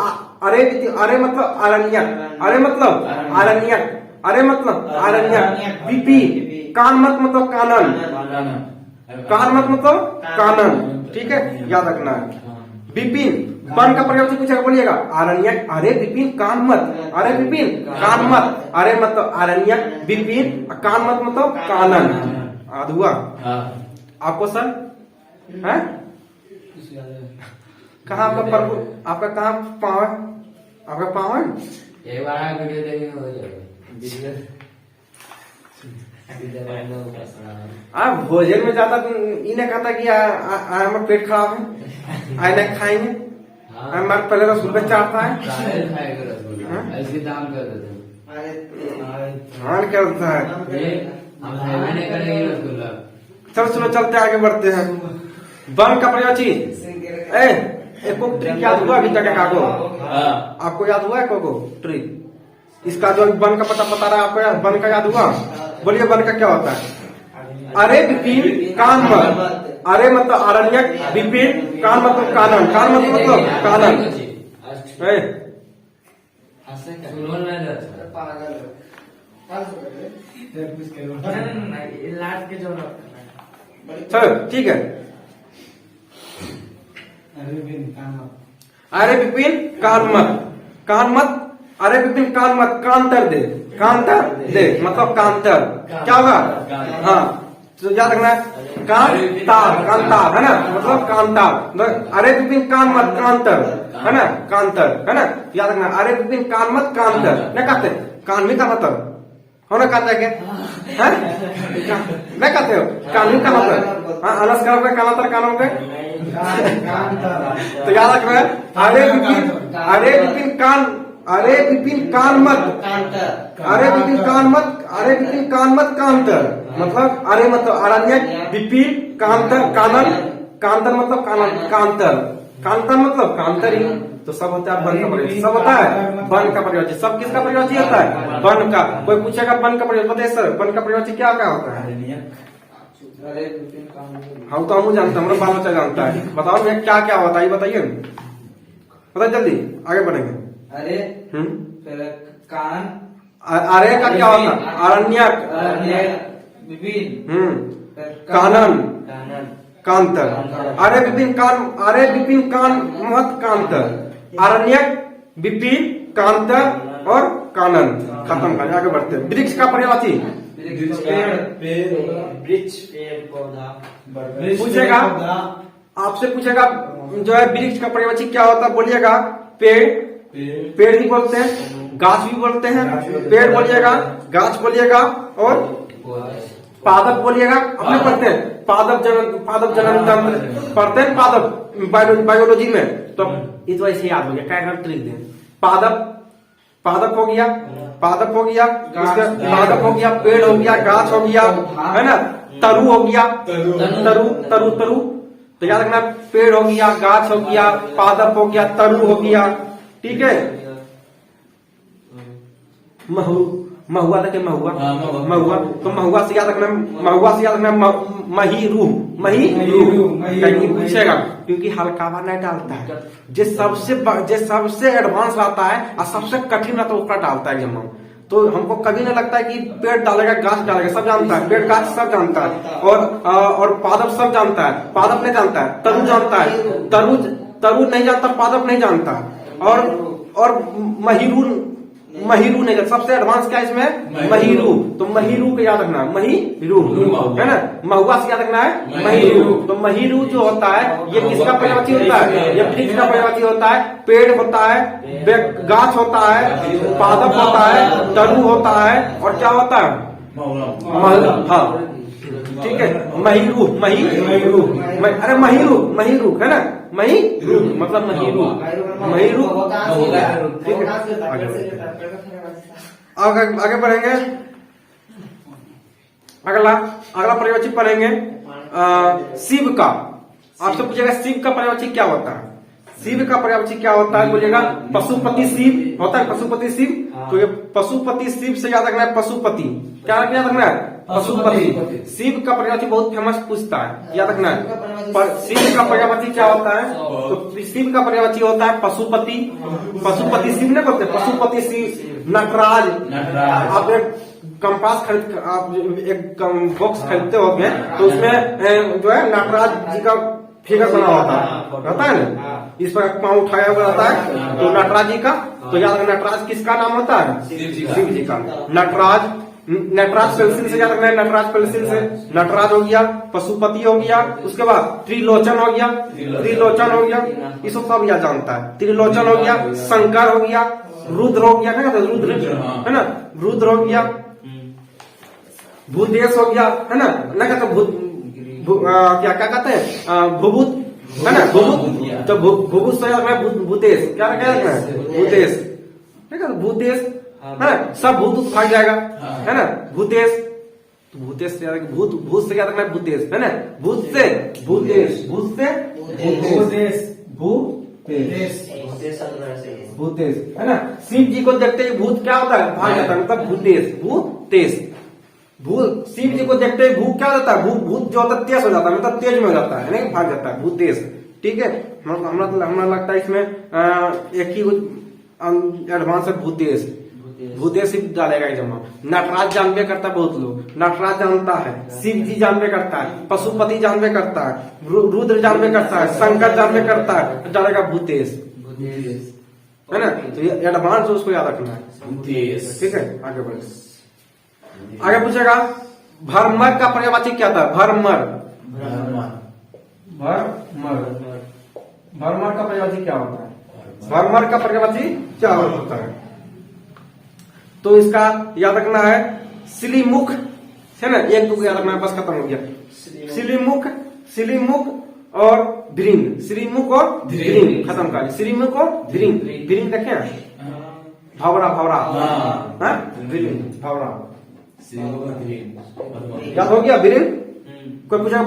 अरे मतलब आरण्यक, अरे मतलब आरण्यक, अरे मतलब आरण्यक। विपिन कानमत मतलब कानन, कानमत मतलब कानन। ठीक है, याद रखना है। विपिन वन का पर्यायवाची पूछेगा, बोलिएगा आरण्यक। अरे विपिन कानमत, अरे विपिन कानमत, अरे मतलब आरण्यक, विपिन कानमत मतलब कानन। याद हुआ आपको सर? है कहाँ आपका प्रभु? आपका कहाँ पाँव है? आपका पाँव है? एक बार वीडियो देखेंगे हो जाएगा। आप भोजन में जाता तो इन्हें कहता कि हमारा पेट खराब है, आए नहीं खाएंगे। हमारे पहले रसगुल्ला चाहता है, इसके दाम कर देते हाँ क्या होता है। मैंने करेंगे रसगुल्ला। चलो चलो चलते आगे बढ़ते हैं। वन का पर्यायवाची एक ट्रिक याद हुआ अभी तक? काको आपको याद हुआ है? कोको ट्रिक इसका जो वन का पता बता रहा है आपको, वन का याद हुआ? बोलिए वन का क्या होता है? अरे विपिन कानमत, अरे मतलब आरण्यक, विपिन कान मतलब कानन, कान मतलब कानन। सुनो नहीं रहता पागल है। कुछ करो नहीं लाट के जो चलो ठीक है। अरे विपिन कामत अरे विपिन कान मत, कान मत, अरे विपिन कान मत, कांतर दे, कांतर दे मतलब कांतर क्या होगा? हाँ तो याद रखना है कांतार, कांतार है ना मतलब कांतार। अरे विपिन कान मत, कांतर है ना, कांतर है ना, याद रखना। अरे विपिन कान मत, कांतर नहीं कहते, कान भी का मतलब हो ना, कहते हैं क्या? नहीं कहते हो कान भी का मतलब? हाँ अलस कर कानातर कानों पे तो याद रखना है। अरे विपिन कान, अरे विपिन कान मत, अरे विपिन कान मत, अरे विपिन कान मत कांतर मतलब अरे मतलब अरण्य, विपिन कांतर, कानन, कांतर मतलब कानन, कांतर, कांतर मतलब कांतर ही तो सब होता है वन का परिवाची, सब होता है वन का परिवाची। सब किसका परिवाची होता है? वन का। कोई पूछेगा वन का परिवाची बताइए सर, वन का परिवाची क्या क्या होता है? अरे विपिन काम हम तो हम जानते हैं, हमारा बाल बच्चा जानता है। बताओ मैं क्या क्या होता है ये बताइए, बताइए जल्दी आगे बढ़ेंगे। अरे फिर कान, अरे का क्या होता है? अरण्यक, विपिन कानन, कानन कांतर। अरे विपिन कान, अरे विपिन कान मत कांतर, अरण्यक, विपिन, कांतर और कानन। खत्म कर आगे बढ़ते हैं। वृक्ष का पर्यायवाची वृक्ष, पेड़, पौधा, पूछेगा आपसे, पूछेगा जो है वृक्ष का पर्यायवाची क्या होता है बोलिएगा? पेड़, पेड़ भी बोलते हैं, गाछ भी बोलते हैं। पेड़ बोलिएगा, गाछ बोलिएगा और पादप बोलिएगा। अपने पढ़ते हैं पादप जनन तंत्र पढ़ते हैं, पादप बायोलॉजी में। तो इस वजह से याद हो गया, क्या ट्रिक दें। पादप, पादप हो गया, पादप हो गया, पादप हो गया, पेड़ हो गया, गाछ हो गया है ना, तरु हो गया, तरु तरु तरु तो याद रखना, पेड़ हो गया, गाछ हो गया, पादप हो गया, तरु हो गया। ठीक है। महुआ था क्या? महुआ, महुआ तो महुआ से याद रखना, महुआ से याद रखना महीरू, महीरू कहीं पूछेगा क्योंकि हल्कावा नहीं डालता है। जो सबसे एडवांस रहता है और सबसे कठिन रहता है उसका डालता है एग्जाम में। तो हमको कभी नहीं लगता है कि पेड़ डालेगा, गाछ डालेगा, सब जानता है। पेड़, गाछ सब जानता है और पादप सब जानता है। पादप नहीं जानता है, तरु जानता है। तरु नहीं जानता, पादप नहीं जानता। और महीरू नहीं जानता। सबसे एडवांस क्या इसमें? महीरू। तो महीरू को याद रखना, महीरू है ना। महुआ से याद रखना है महीरू। तो महीरू जो होता है ये किसका पर्यायवाची होता है? ये वृक्ष का पर्यायवाची होता है। पेड़ होता है, गाछ होता है, पादप होता है, तरु होता है और क्या होता है? हाँ ठीक है। महीरू, महीरू, अरे महीरू, महीरू है ना, महीरू मतलब महीरू, महीरू। ठीक है आगे बढ़ेंगे। अगला पर्यायवाची पढ़ेंगे शिव का। आपसे पूछेगा शिव का पर्यायवाची क्या होता है? शिव का पर्यायवाची क्या होता है बोलिएगा? पशुपति शिव होता है, पशुपति शिव। तो ये पशुपति शिव से याद रखना है पशुपति। क्या याद रखना है? पशुपति। शिव का पर्यायवाची बहुत फेमस पूछता है, याद रखना है। शिव का पर्यायवाची क्या होता है? तो शिव का पर्यायवाची होता है पशुपति। पशुपति शिव नहीं बोलते, पशुपति शिव। नटराज, आप एक कंपास खरीद, आप एक बॉक्स खरीदते होंगे तो उसमें जो है नटराज जी का फिगर बना होता है ना, इस पर पाँव उठाया हुआ रहता है तो नटराज जी का। तो याद रखना नटराज किसका नाम होता है? शिव जी का। नटराज, नटराज पेंसिल से याद रखना है, नटराज पेंसिल से। नटराज हो गया, पशुपति हो गया, उसके बाद त्रिलोचन हो गया, त्रिलोचन हो गया, ये सब याद जानता है। त्रिलोचन हो गया, शंकर हो गया, रुद्र हो गया, क्या कहते हैं? रुद्र है ना, रुद्र हो गया, भूदेश हो गया है ना, ना कहते क्या कहते हैं? भूभूत है ना, भूभूत। तो भूभूत से याद रखना है भूतेश। क्या रखना है? भूतेश, ठीक है। भूतेश है ना, सब भूत भाग जाएगा है ना, भूतेश। तो भूतेश से याद, भूत से याद रखना है भूतेश है ना, भूत से भूतेश, भूत से भूतेश, भूतेश है ना। शिव जी को देखते ही भूत क्या होता है? भाग जाता है, मतलब भूतेश, भूतेश। शिव जी को देखते ही भूत क्या होता है? भूत जो होता है तेज हो जाता है, मतलब तेज में हो जाता है, भाग जाता है, भूतेश। ठीक है। हमारा लगता है इसमें एक ही एडवांस है भूतेश। भूतेश ही डालेगा एग्जाम में। नटराज जानबे करता है बहुत लोग, नटराज जानता है, शिव जी जानबे करता है, पशुपति जानबे करता है, रुद्र जानबे करता है, शंकर जानबे करता है, तो डालेगा भूतेश, है ना। तो ये एडवांस उसको याद रखना है, ठीक है। आगे बढ़े, आगे पूछेगा भरमर का पर्यायवाची क्या था? भरमर, भरमर, भरमर का पर्यायवाची क्या होता है? भरमर का पर्यायवाची क्या होता है? तो इसका याद रखना है सिलीमुख, है ना। एक दो याद रखना है, बस खत्म हो गया। सिलीमुख, सिलीमुख और ध्रिंग, श्रीमुख और ध्रिंग खत्म कर। श्रीमुख और ध्रिंग, ध्रिंग देखे भावरा, भावरा, ध्रिंग, भावरा, याद हो गया। ध्रिंग कोई पूछेगा,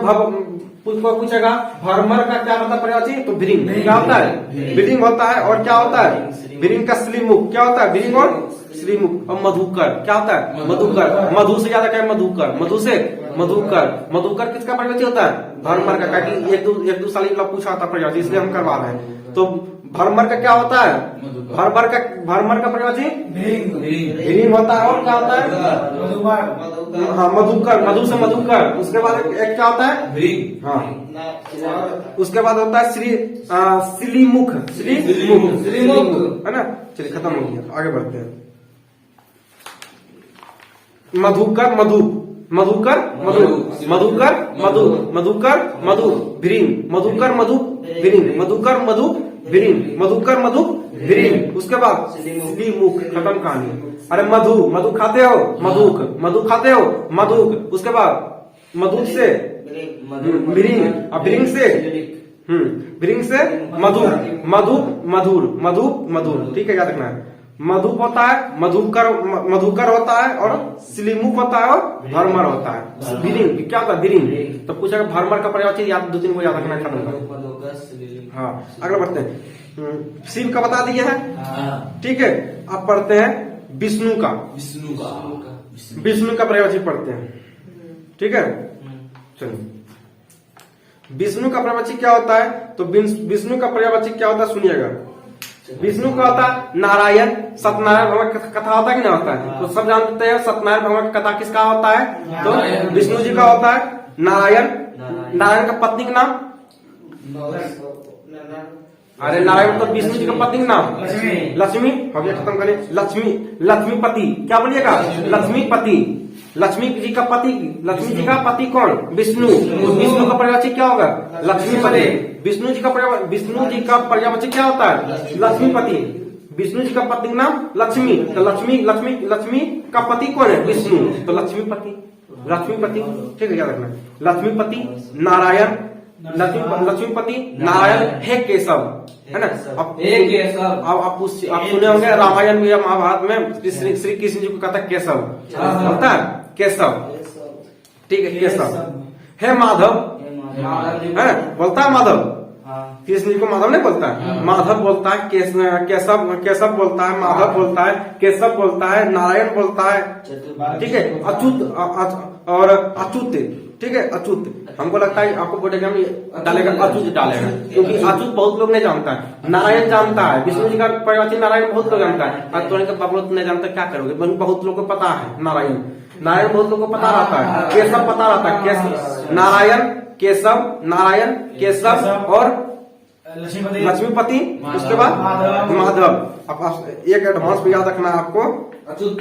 कोई पूछेगा भरमर का क्या होता है पर्यायवाची, तो ध्रिंग क्या होता है? ध्रिंग होता है। और क्या होता है? ध्रिंग का श्रीमुख क्या होता है? ध्रिंग और श्रीमुख। और मधुकर क्या होता है? मधुकर, मधु से ज्यादा क्या है? मधुकर, मधु से मधुकर। मधुकर किसका पर्यायवाची होता है? भरमर का। क्योंकि एक दो साल पूछा था पर्यायवाची, इसलिए हम करवा रहे हैं। तो भरमर का क्या होता है? भरमर का पर्यायवाची ध्रिंग होता है। और क्या होता है? हाँ, मधुकर, मधु से मधुकर। उसके बाद एक क्या होता है? हाँ, उसके बाद होता है श्रीमुख, श्रीमुख, है ना। चलिए खत्म हो गया, आगे बढ़ते हैं। मधुकर, मधु, मधुकर, मधु, मधुकर, मधु, मधुकर, मधु, ध्रिंग, मधुकर, मधु, ध्रिंग, मधुकर, मधु, ध्रिंग, मधुकर, मधु, ध्रिंग। उसके बाद श्रीमुख, खत्म कहानी। अरे मधु, मधु खाते हो? मधुक, मधु खाते हो? मधुक। उसके बाद मधुक से ध्रिंग, और ध्रिंग से ध्रिंग से मधु, मधु, मधुर, मधु, मधुर, ठीक है, याद रखना है। मधुप होता है, मधुकर, मधुकर होता है, और श्रीमुख होता है, और भरमर होता है। ध्रिंग क्या होता है? ध्रिंग। तो पूछेगा भरमर का पर्यायवाची, याद दो तीन को याद रखना है, खत्म कर। हाँ, आगे बढ़ते हैं। शिव का बता दिए हैं, ठीक है। अब पढ़ते हैं विष्णु का। विष्णु का पर्यायवाची पढ़ते हैं, ठीक है। चलिए, विष्णु का पर्यायवाची क्या होता है? तो विष्णु का पर्यायवाची क्या होता है सुनिएगा। विष्णु का होता है नारायण, सत्यनारायण भगवान की कथा होता है कि नहीं होता है? तो सब जानते हैं सत्यनारायण भगवान की कथा किसका होता है? तो विष्णु जी का होता है नारायण। नारायण का पत्नी का नाम? अरे नारायण तो विष्णु जी का पत्नी का नाम लक्ष्मी। हो गया, खत्म करें। लक्ष्मी, लक्ष्मीपति, क्या बोलिएगा? लक्ष्मीपति। लक्ष्मी जी का पति, लक्ष्मी जी का पति कौन? विष्णु। विष्णु का पर्यायवाची क्या होगा? लक्ष्मीपति। विष्णु जी का पर्यायवाची क्या होता है? लक्ष्मीपति। विष्णु जी का पति का नाम लक्ष्मी, तो लक्ष्मी का पति कौन है? विष्णु, तो लक्ष्मीपति, लक्ष्मीपति, ठीक है, याद रखना। लक्ष्मीपति, नारायण, लक्ष्मीपति, नारायण, हे केशव, है ना। अब आप सुने होंगे रामायण में या महाभारत में श्री कृष्ण जी को कहता है केशव, बोलता है केशव, ठीक है, केशव। हे माधव, है बोलता है माधव। कृष्ण जी को माधव नहीं बोलता है, माधव बोलता है, केशव बोलता है, माधव बोलता है, केशव बोलता है, नारायण बोलता है, ठीक है। अच्युत और अच्युत, ठीक है, अच्युत। हमको लगता है आपको बोर्ड एग्जाम में डालेगा अच्युत डालेगा, क्योंकि अच्युत बहुत लोग नहीं जानता है। नारायण जानता है, विष्णु जी का पर्यायवाची नारायण बहुत लोग जानता है। अतुल का बाबू नहीं जानता, क्या करोगे? बहुत लोग को पता है नारायण, नारायण बहुत लोग को पता रहता है। केशव पता रहता है, केशव, नारायण, केशव, नारायण, केशव और लक्ष्मीपति। उसके बाद माधव। अब एक एडवांस में याद रखना है आपको, अच्युत,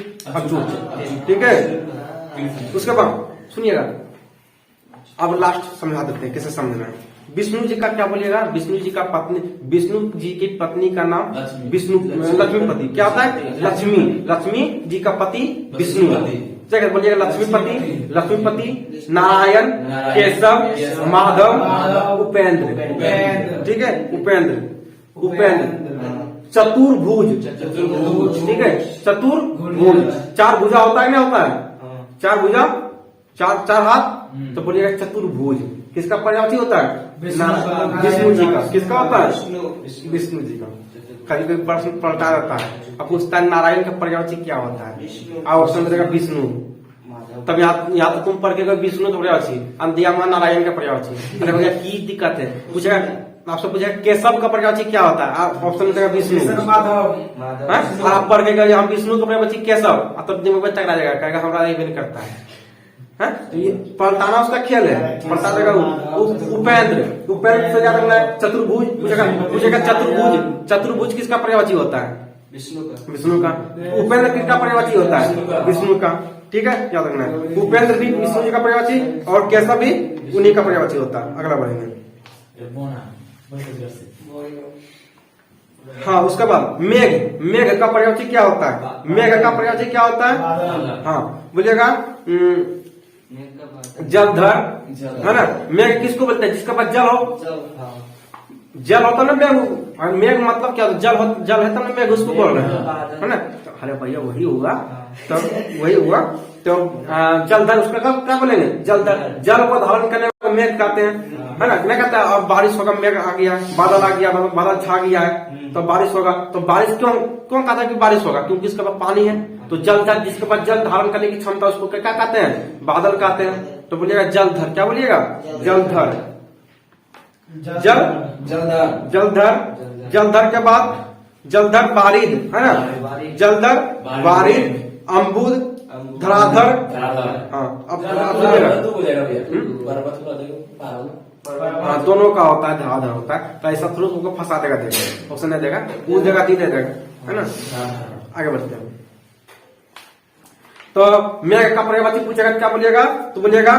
ठीक है। उसके बाद सुनिएगा, अब लास्ट समझा देते हैं कैसे समझना है। विष्णु जी का क्या बोलिएगा? विष्णु जी का पत्नी, विष्णु जी की पत्नी का नाम विष्णु, लक्ष्मीपति। क्या होता है? लक्ष्मी। लक्ष्मी जी का पति विष्णु, ठीक है, बोलिएगा लक्ष्मीपति, लक्ष्मीपति, नारायण, केशव, माधव, उपेंद्र, ठीक है, उपेंद्र, चतुर्भुज, ठीक है, चतुर्भुज। चार भुजा होता है, क्या होता है? चार भुजा, चार हाथ, तो बोलिएगा चतुर्भुज। किसका पर्यायवाची होता है? विष्णु जी का। किसका होता है? विष्णु जी का। कभी कभी प्रश्न पलटा रहता है, अब पूछता है नारायण का पर्यायवाची क्या होता है? ऑप्शन देगा विष्णु, तब यहाँ तो तुम पढ़ के विष्णु का पर्यायवाची, अंतिया नारायण का पर्यायवाची। अरे भैया की दिक्कत है? पूछेगा आपसे पूछेगा केशव का पर्यायवाची क्या होता है, आप ऑप्शन में देगा विष्णु, कृष्ण माधव हैं? और आप पढ़ के गए हम विष्णु का पर्यायवाची केशव, तब दिमाग में टकरा जाएगा, कहेगा हमारा ये भी नहीं करता है, हैं? तो ये पलटाना उसका खेल है, पलटा देगा उपेंद्र, उपेंद्र से ज्यादा है चतुर्भुज, पूछेगा चतुर्भुज किसका पर्यायवाची होता है, विष्णु का। उपेंद्र किसका पर्यायवाची होता है, विष्णु का, ठीक है, याद रखना है। उपेंद्र भी विष्णु जी का पर्यायवाची और केशव भी उन्हीं का पर्यायवाची होता है। अगला बढ़ेंगे, हाँ उसके बाद मेघ, मेघ का पर्यायवाची क्या होता है, मेघ का पर्यायवाची क्या होता है, हाँ बोलिएगा जलधर, है ना। मेघ किसको बोलते हैं, जिसके पास जल हो, जल होता ना मेघ, और मेघ मतलब क्या, जल है तो ना मेघ उसको बोल रहे हैं, है ना। तो अरे भैया वही हुआ, तो वही हुआ, तो जलधर उसका क्या बोलेंगे, जलधर। जल को धारण करने को मेघ कहते हैं, है ना, नहीं कहता है। अब बारिश होगा, मेघ आ गया, बादल आ गया, बादल छा गया है, तो बारिश होगा। तो बारिश क्यों कहता है कि बारिश होगा, क्योंकि इसके पास पानी है। तो जलधर, जिसके पास जल धारण करने की क्षमता, उसको क्या कहते हैं, बादल कहते हैं। तो बोलिएगा जलधर, क्या बोलिएगा, जलधर, जलधर के बाद जलधर बारिद, है ना, जलधर बारिद, अम्बुद, धराधर, हाँ अब हाँ दोनों का होता है, धराधर होता है। तो ऐसा थ्रू उसको फंसा देगा, देगा ऑप्शन नहीं देगा, वो देगा ती दे देगा, है ना। आगे बढ़ते हैं, तो मेघ का पर्यायवाची पूछेगा, क्या बोलिएगा, तो बोलिएगा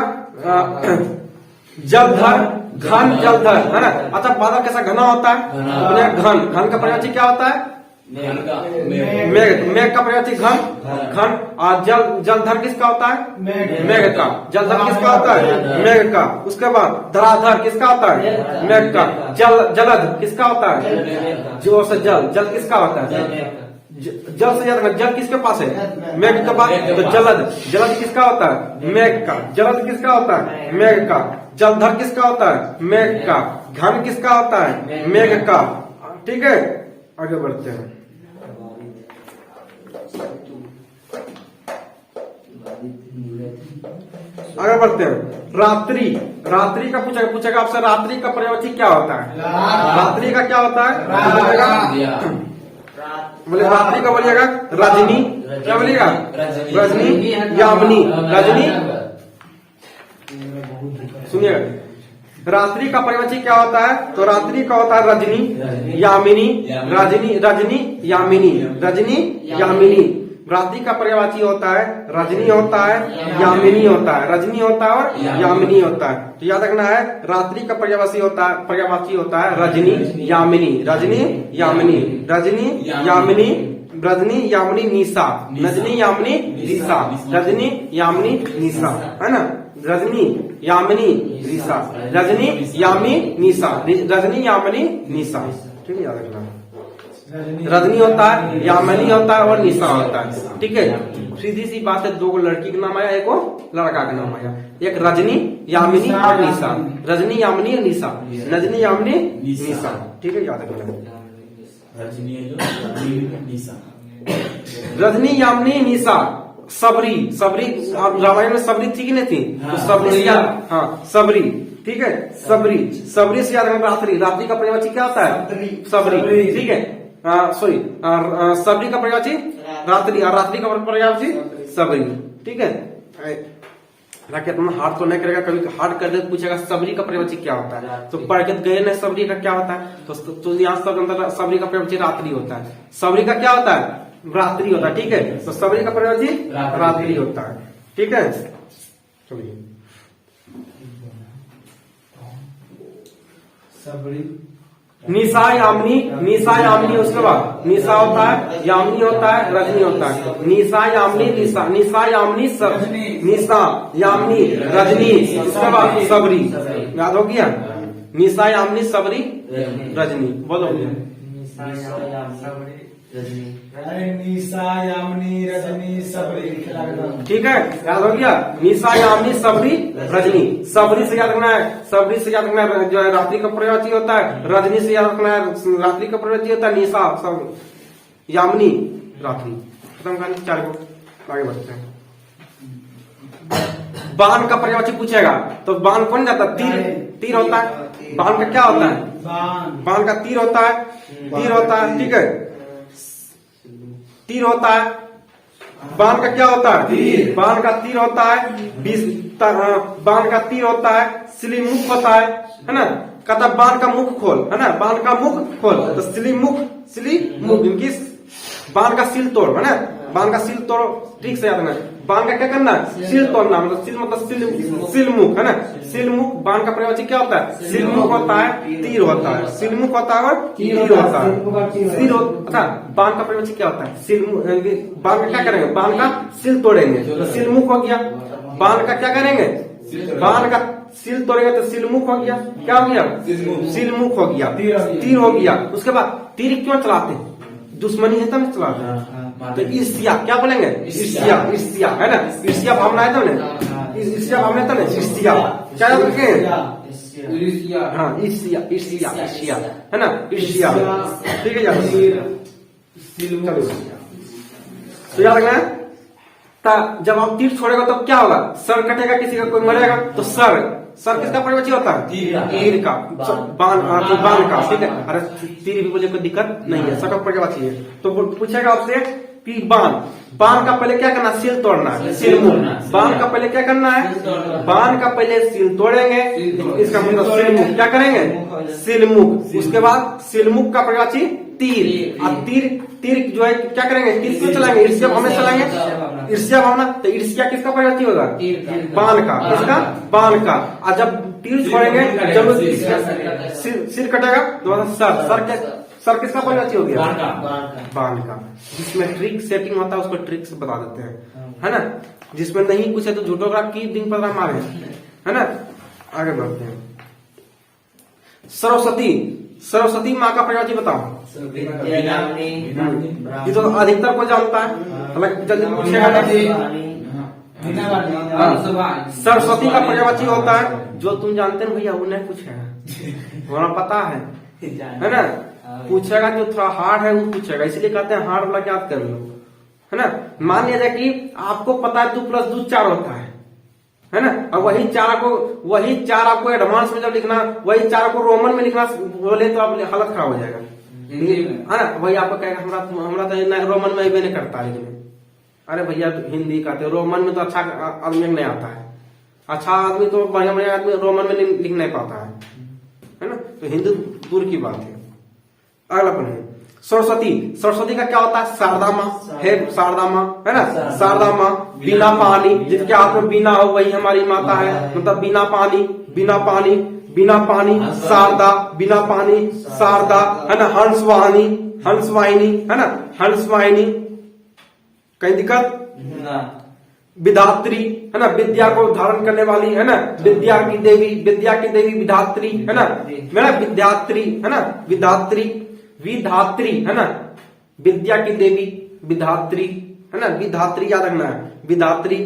जलधर, घन जलधर, है ना। अच्छा बादल कैसा घना होता है, बोलिएगा घन, घन का पर्यायवाची क्या होता है, मेघ, मेघ का पर्यायवाची घन। और जलधर किसका होता है, मेघ का। जलधर किसका होता है, मेघ का। उसके बाद धराधर किसका होता है, मेघ का। जलद किसका होता है, जो से जल किसका होता है, जल से ज्यादा जल किसके पास है, मेघ के पास। तो जलद किसका होता है, मेघ का। जलद किसका होता है, मेघ का। जलधर किसका होता है, मेघ का। घन किसका होता है, मेघ का, ठीक है। आगे बढ़ते हैं, आगे बढ़ते हैं। रात्रि, रात्रि का पूछेगा आपसे, रात्रि का पर्यायवाची क्या होता है, रात्रि का क्या होता है, बोले रात्रि का बोलिएगा रजनी, क्या बोलिएगा, रजनी, यामिनी, रजनी। सुनिएगा, रात्रि का पर्यायवाची क्या होता है, तो रात्रि का होता है रजनी, यामिनी, रजनी यामिनी, रजनी यामिनी। रात्रि का पर्यायवाची होता है रजनी होता है, यामिनी होता है, रजनी होता है और यामिनी होता है। तो याद रखना है, रात्रि का पर्यायवाची होता है रजनी यामिनी, रजनी यामिनी, रजनी यामिनी, रजनी यामिनी निशा, रजनी यामिनी निशा, रजनी यामिनी निशा, है ना। रजनी यामिनी निशा, रजनी यामिनी निशा, रजनी यामिनी निशा, ठीक है, याद रखना। रजनी होता है, यामिनी होता है और निशा होता है, ठीक है। सीधी सी बात है, दो लड़की का नाम आया, एक लड़का का नाम आया, एक रजनी यामिनी और निशा, रजनी यामिनी और निशा, रजनी यामिनी निशा, ठीक है, याद रखना। रजनी यामिनी निशा, सबरी, सबरी रामायण में सबरी थी कि नहीं थी, तो सबरी से याद, हाँ सबरी, ठीक है, सबरी, सबरी से याद रखना। रात्रि, रात्रि का पर्यायवाची क्या होता है, सबरी, ठीक है, सॉरी सबरी का पर्यायवाची रात्रि, और रात्रि का पर्यायवाची सबरी, ठीक है। राकेश तुम हार्ड तो नहीं करेगा, कभी हार्ड कर दे पूछेगा सबरी का पर्यायवाची क्या होता है, तो पढ़ के गए ना सबरी का क्या होता है, तो यहाँ सब अंदर सबरी का पर्यायवाची रात्रि होता है, सबरी का क्या होता है, रात्रि होता है, ठीक है। तो सबरी का पर्यायवाची रात्रि होता है, ठीक है। चलिए सबरी, निशा यामिनी, निशा यामिनी, उसके बाद निशा होता है, यामिनी होता है, रजनी होता है। निशा यामिनी निशा, निशा यामिनी निशा यामिनी रजनी, उसके बाद सबरी, याद हो गया। निशा यामिनी सबरी रजनी, बोलो। निशा यामिनी रजनी सबरी, ठीक है, याद हो गया। निशा यामिनी सबरी रजनी, सबरी से याद रखना है, सबरी से याद रखना है जो है रात्रि का पर्यायवाची होता है, रजनी से याद रखना है रात्रि का पर्यायवाची होता है, निशा सब यामिनी रात्रि, खत्म कर 4 को। आगे बढ़ते हैं। बाण का पर्यायवाची पूछेगा, तो बाण कौन जाता है, तीर, तीर होता है। बाण का क्या होता है, बाण बाण का तीर होता है, तीर होता है, ठीक है, तीर होता है। बाण का क्या होता है? तीर। बाण का तीर होता है, बाण का तीर होता है, सिली मुख होता है ना, कहता बाण का मुख खोल, है ना, बाण का मुख खोल, तो सिली मुख इनकी बाण का सिल तोड़, है ना, बाण का सिल तोड़, ठीक से याद रखना। बाण का क्या करना है? सिल तोड़ना, मतलब सिल मतलब सिल मुख, है ना, सिल मुख। बाण का प्रयोजन क्या होता है? सिल मुख होता है, तीर होता है, सिल मुख होता है और तीर होता है। सिल अच्छा, बाण का प्रयोजन क्या होता है? सिल बाण का क्या करेंगे? बाण का सिल तोड़ेंगे, तो सिल मुख हो गया। बाण का क्या करेंगे? बाण का सिल तोड़ेंगे तो सिल मुख हो गया। क्या हो गया? सिल मुख हो गया, तीर हो गया। उसके बाद तीर क्यों चलाते हैं? दुश्मनी है तब चलाते हैं। तो ईर्ष्या क्या बोलेंगे? ईर्ष्या, ईर्ष्या, है ना, ईर्ष्या भावना है तब ने, ईर्ष्या भावना तब ने, ईर्ष्या क्या रखें? हाँ, ईर्ष्या, ईर्ष्या, ईर्ष्या, है ना, ईर्ष्या, ठीक है यार। तो याद रखना है, जब आप तीर छोड़ेगा तो क्या होगा? सर कटेगा, किसी का कोई मरेगा, तो सर किसका प्रयोजन होता है? तीर का, बाण का, ठीक है। अरे तीर भी बोले कोई दिक्कत नहीं है, सर प्रयोजन है। तो पूछेगा आपसे कि बाण का पहले क्या करना? सिल तोड़ना है, सिल मुख। बाण का पहले क्या करना है? बाण का पहले सिल तोड़ेंगे, इसका मतलब सिल मुख क्या करेंगे? सिल मुख। उसके बाद सिल मुख का प्रयोजन तीर, और तीर जो है क्या करेंगे? तीर क्यों चलाएंगे? ईर्ष्या भावना चलाएंगे, ईर्ष्या भावना। तो ईर्ष्या किसका प्रयोजन होगा? बाण का, किसका? बाण का। और जब तीर छोड़ेंगे, जब सिर कटेगा तो सर किसका प्रयोजन हो गया? बाण का। जिसमें ट्रिक सेटिंग होता है उसको ट्रिक से बता देते हैं, है ना। जिसमें नहीं कुछ है तो झूठों का की दिन पर मारे, है ना। आगे बढ़ते हैं। सरस्वती माँ का प्रयोजन बताओ। ये तो अधिकतर को जानता है, हालांकि जल्दी पूछेगा नहीं। सरस्वती का प्रयोजन होता है, जो तुम जानते हैं भैया वो नहीं पूछेगा, वहाँ पता है ना। पूछेगा जो थोड़ा हार्ड है वो पूछेगा, इसलिए कहते हैं हार्ड वाला याद कर लो, है ना। मान लिया जाए कि आपको पता है 2 + 2 4 होता है ना। और वही चार आपको एडवांस में जब लिखना, वही 4 को रोमन में लिखना बोले तो आप हालत खराब हो जाएगा, है ना। वही आपको कहेगा हमरा तो रोमन में भी नहीं करता, लेकिन अरे भैया तो हिंदी कहते रोमन में तो अच्छा आदमी नहीं आता है, अच्छा आदमी तो बढ़िया आदमी रोमन में लिख नहीं पाता है ना। तो हिंदी दूर की बात है। अगला पढ़े सरस्वती का क्या होता है? शारदा माँ है, शारदा माँ, है ना। शारदा माँ बिना पानी, जिसके हाथ में बिना हो वही हमारी माता है, मतलब बिना पानी शारदा, बिना पानी शारदा, है ना। हंसवाहिनी, है ना, हंसवाहिनी। कहीं दिक्कत? विधात्री, है ना, विद्या को धारण करने वाली, है ना, विद्या की देवी विधात्री, है ना, मेरा विद्यात्री, है ना, विधात्री, है ना, विद्या की देवी विधात्री, है ना, विधात्री याद रखना है, विधात्री।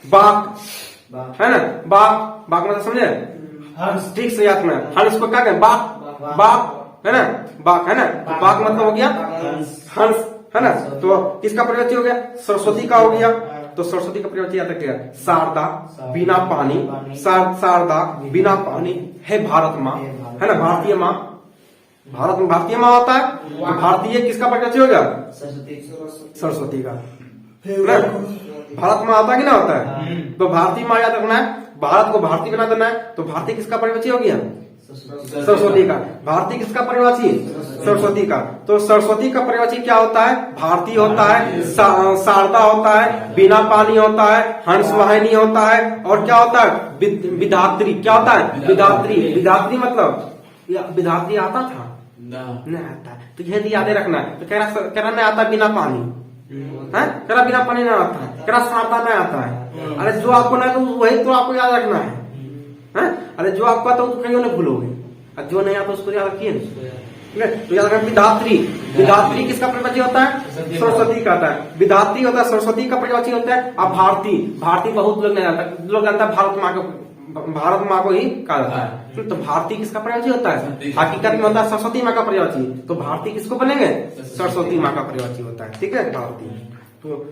बाक, है ना, बाक मतलब समझे? ठीक से याद रखना है। हंस को क्या कहें? बाक, है ना, बाक, है ना। बाक मतलब हो गया हंस, है ना। तो किसका प्रयोजन हो गया? सरस्वती का हो गया। तो सरस्वती का प्रयोजन याद रखिएगा, शारदा बिना पानी, शारदा बिना पानी है भारत माँ, है ना, भारतीय माँ। भारत में भारतीय माँ होता है, तो भारतीय किसका प्रयोजन हो गया? सरस्वती का, भारत माँ आता है कि ना होता है। तो भारतीय माँ याद रखना है, भारत को भारतीय बना देना है। तो भारतीय किसका प्रयोजन हो गया? सरस्वती का। भारतीय किसका प्रयोजन? सरस्वती का। तो सरस्वती का प्रयोजन क्या होता है? भारतीय होता है, शारदा होता है, बिना पानी होता है, हंसवाहिनी होता है, और क्या होता है? विधात्री। क्या होता है? विधात्री मतलब विधात्री आता था? नहीं आता। तो यह याद रखना है। तो कह रहा नहीं आता बिना पानी, है, कह रहा बिना पानी नहीं आता है, कह रहा शारदा नहीं आता है। अरे जो आपको नहीं तो वही तो आपको याद रखना है। अरे जो आपको आता है तो कहीं नहीं भूलोगे, और जो नहीं आता उसको याद रखिए। तो याद रखना विधात्री किसका प्रयोजन होता है? सरस्वती का होता है। विधात्री होता है, सरस्वती का प्रयोजन होता है। अब भारती बहुत लोग नहीं जानता, लोग जानता है भारत माँ को ही कहा जाता है। तो भारती किसका प्रयोजन होता है? हकीकत में होता है सरस्वती माँ का प्रयोजन। तो भारती किसको बनेंगे? सरस्वती माँ का प्रयोजन होता है, ठीक है, भारती। तो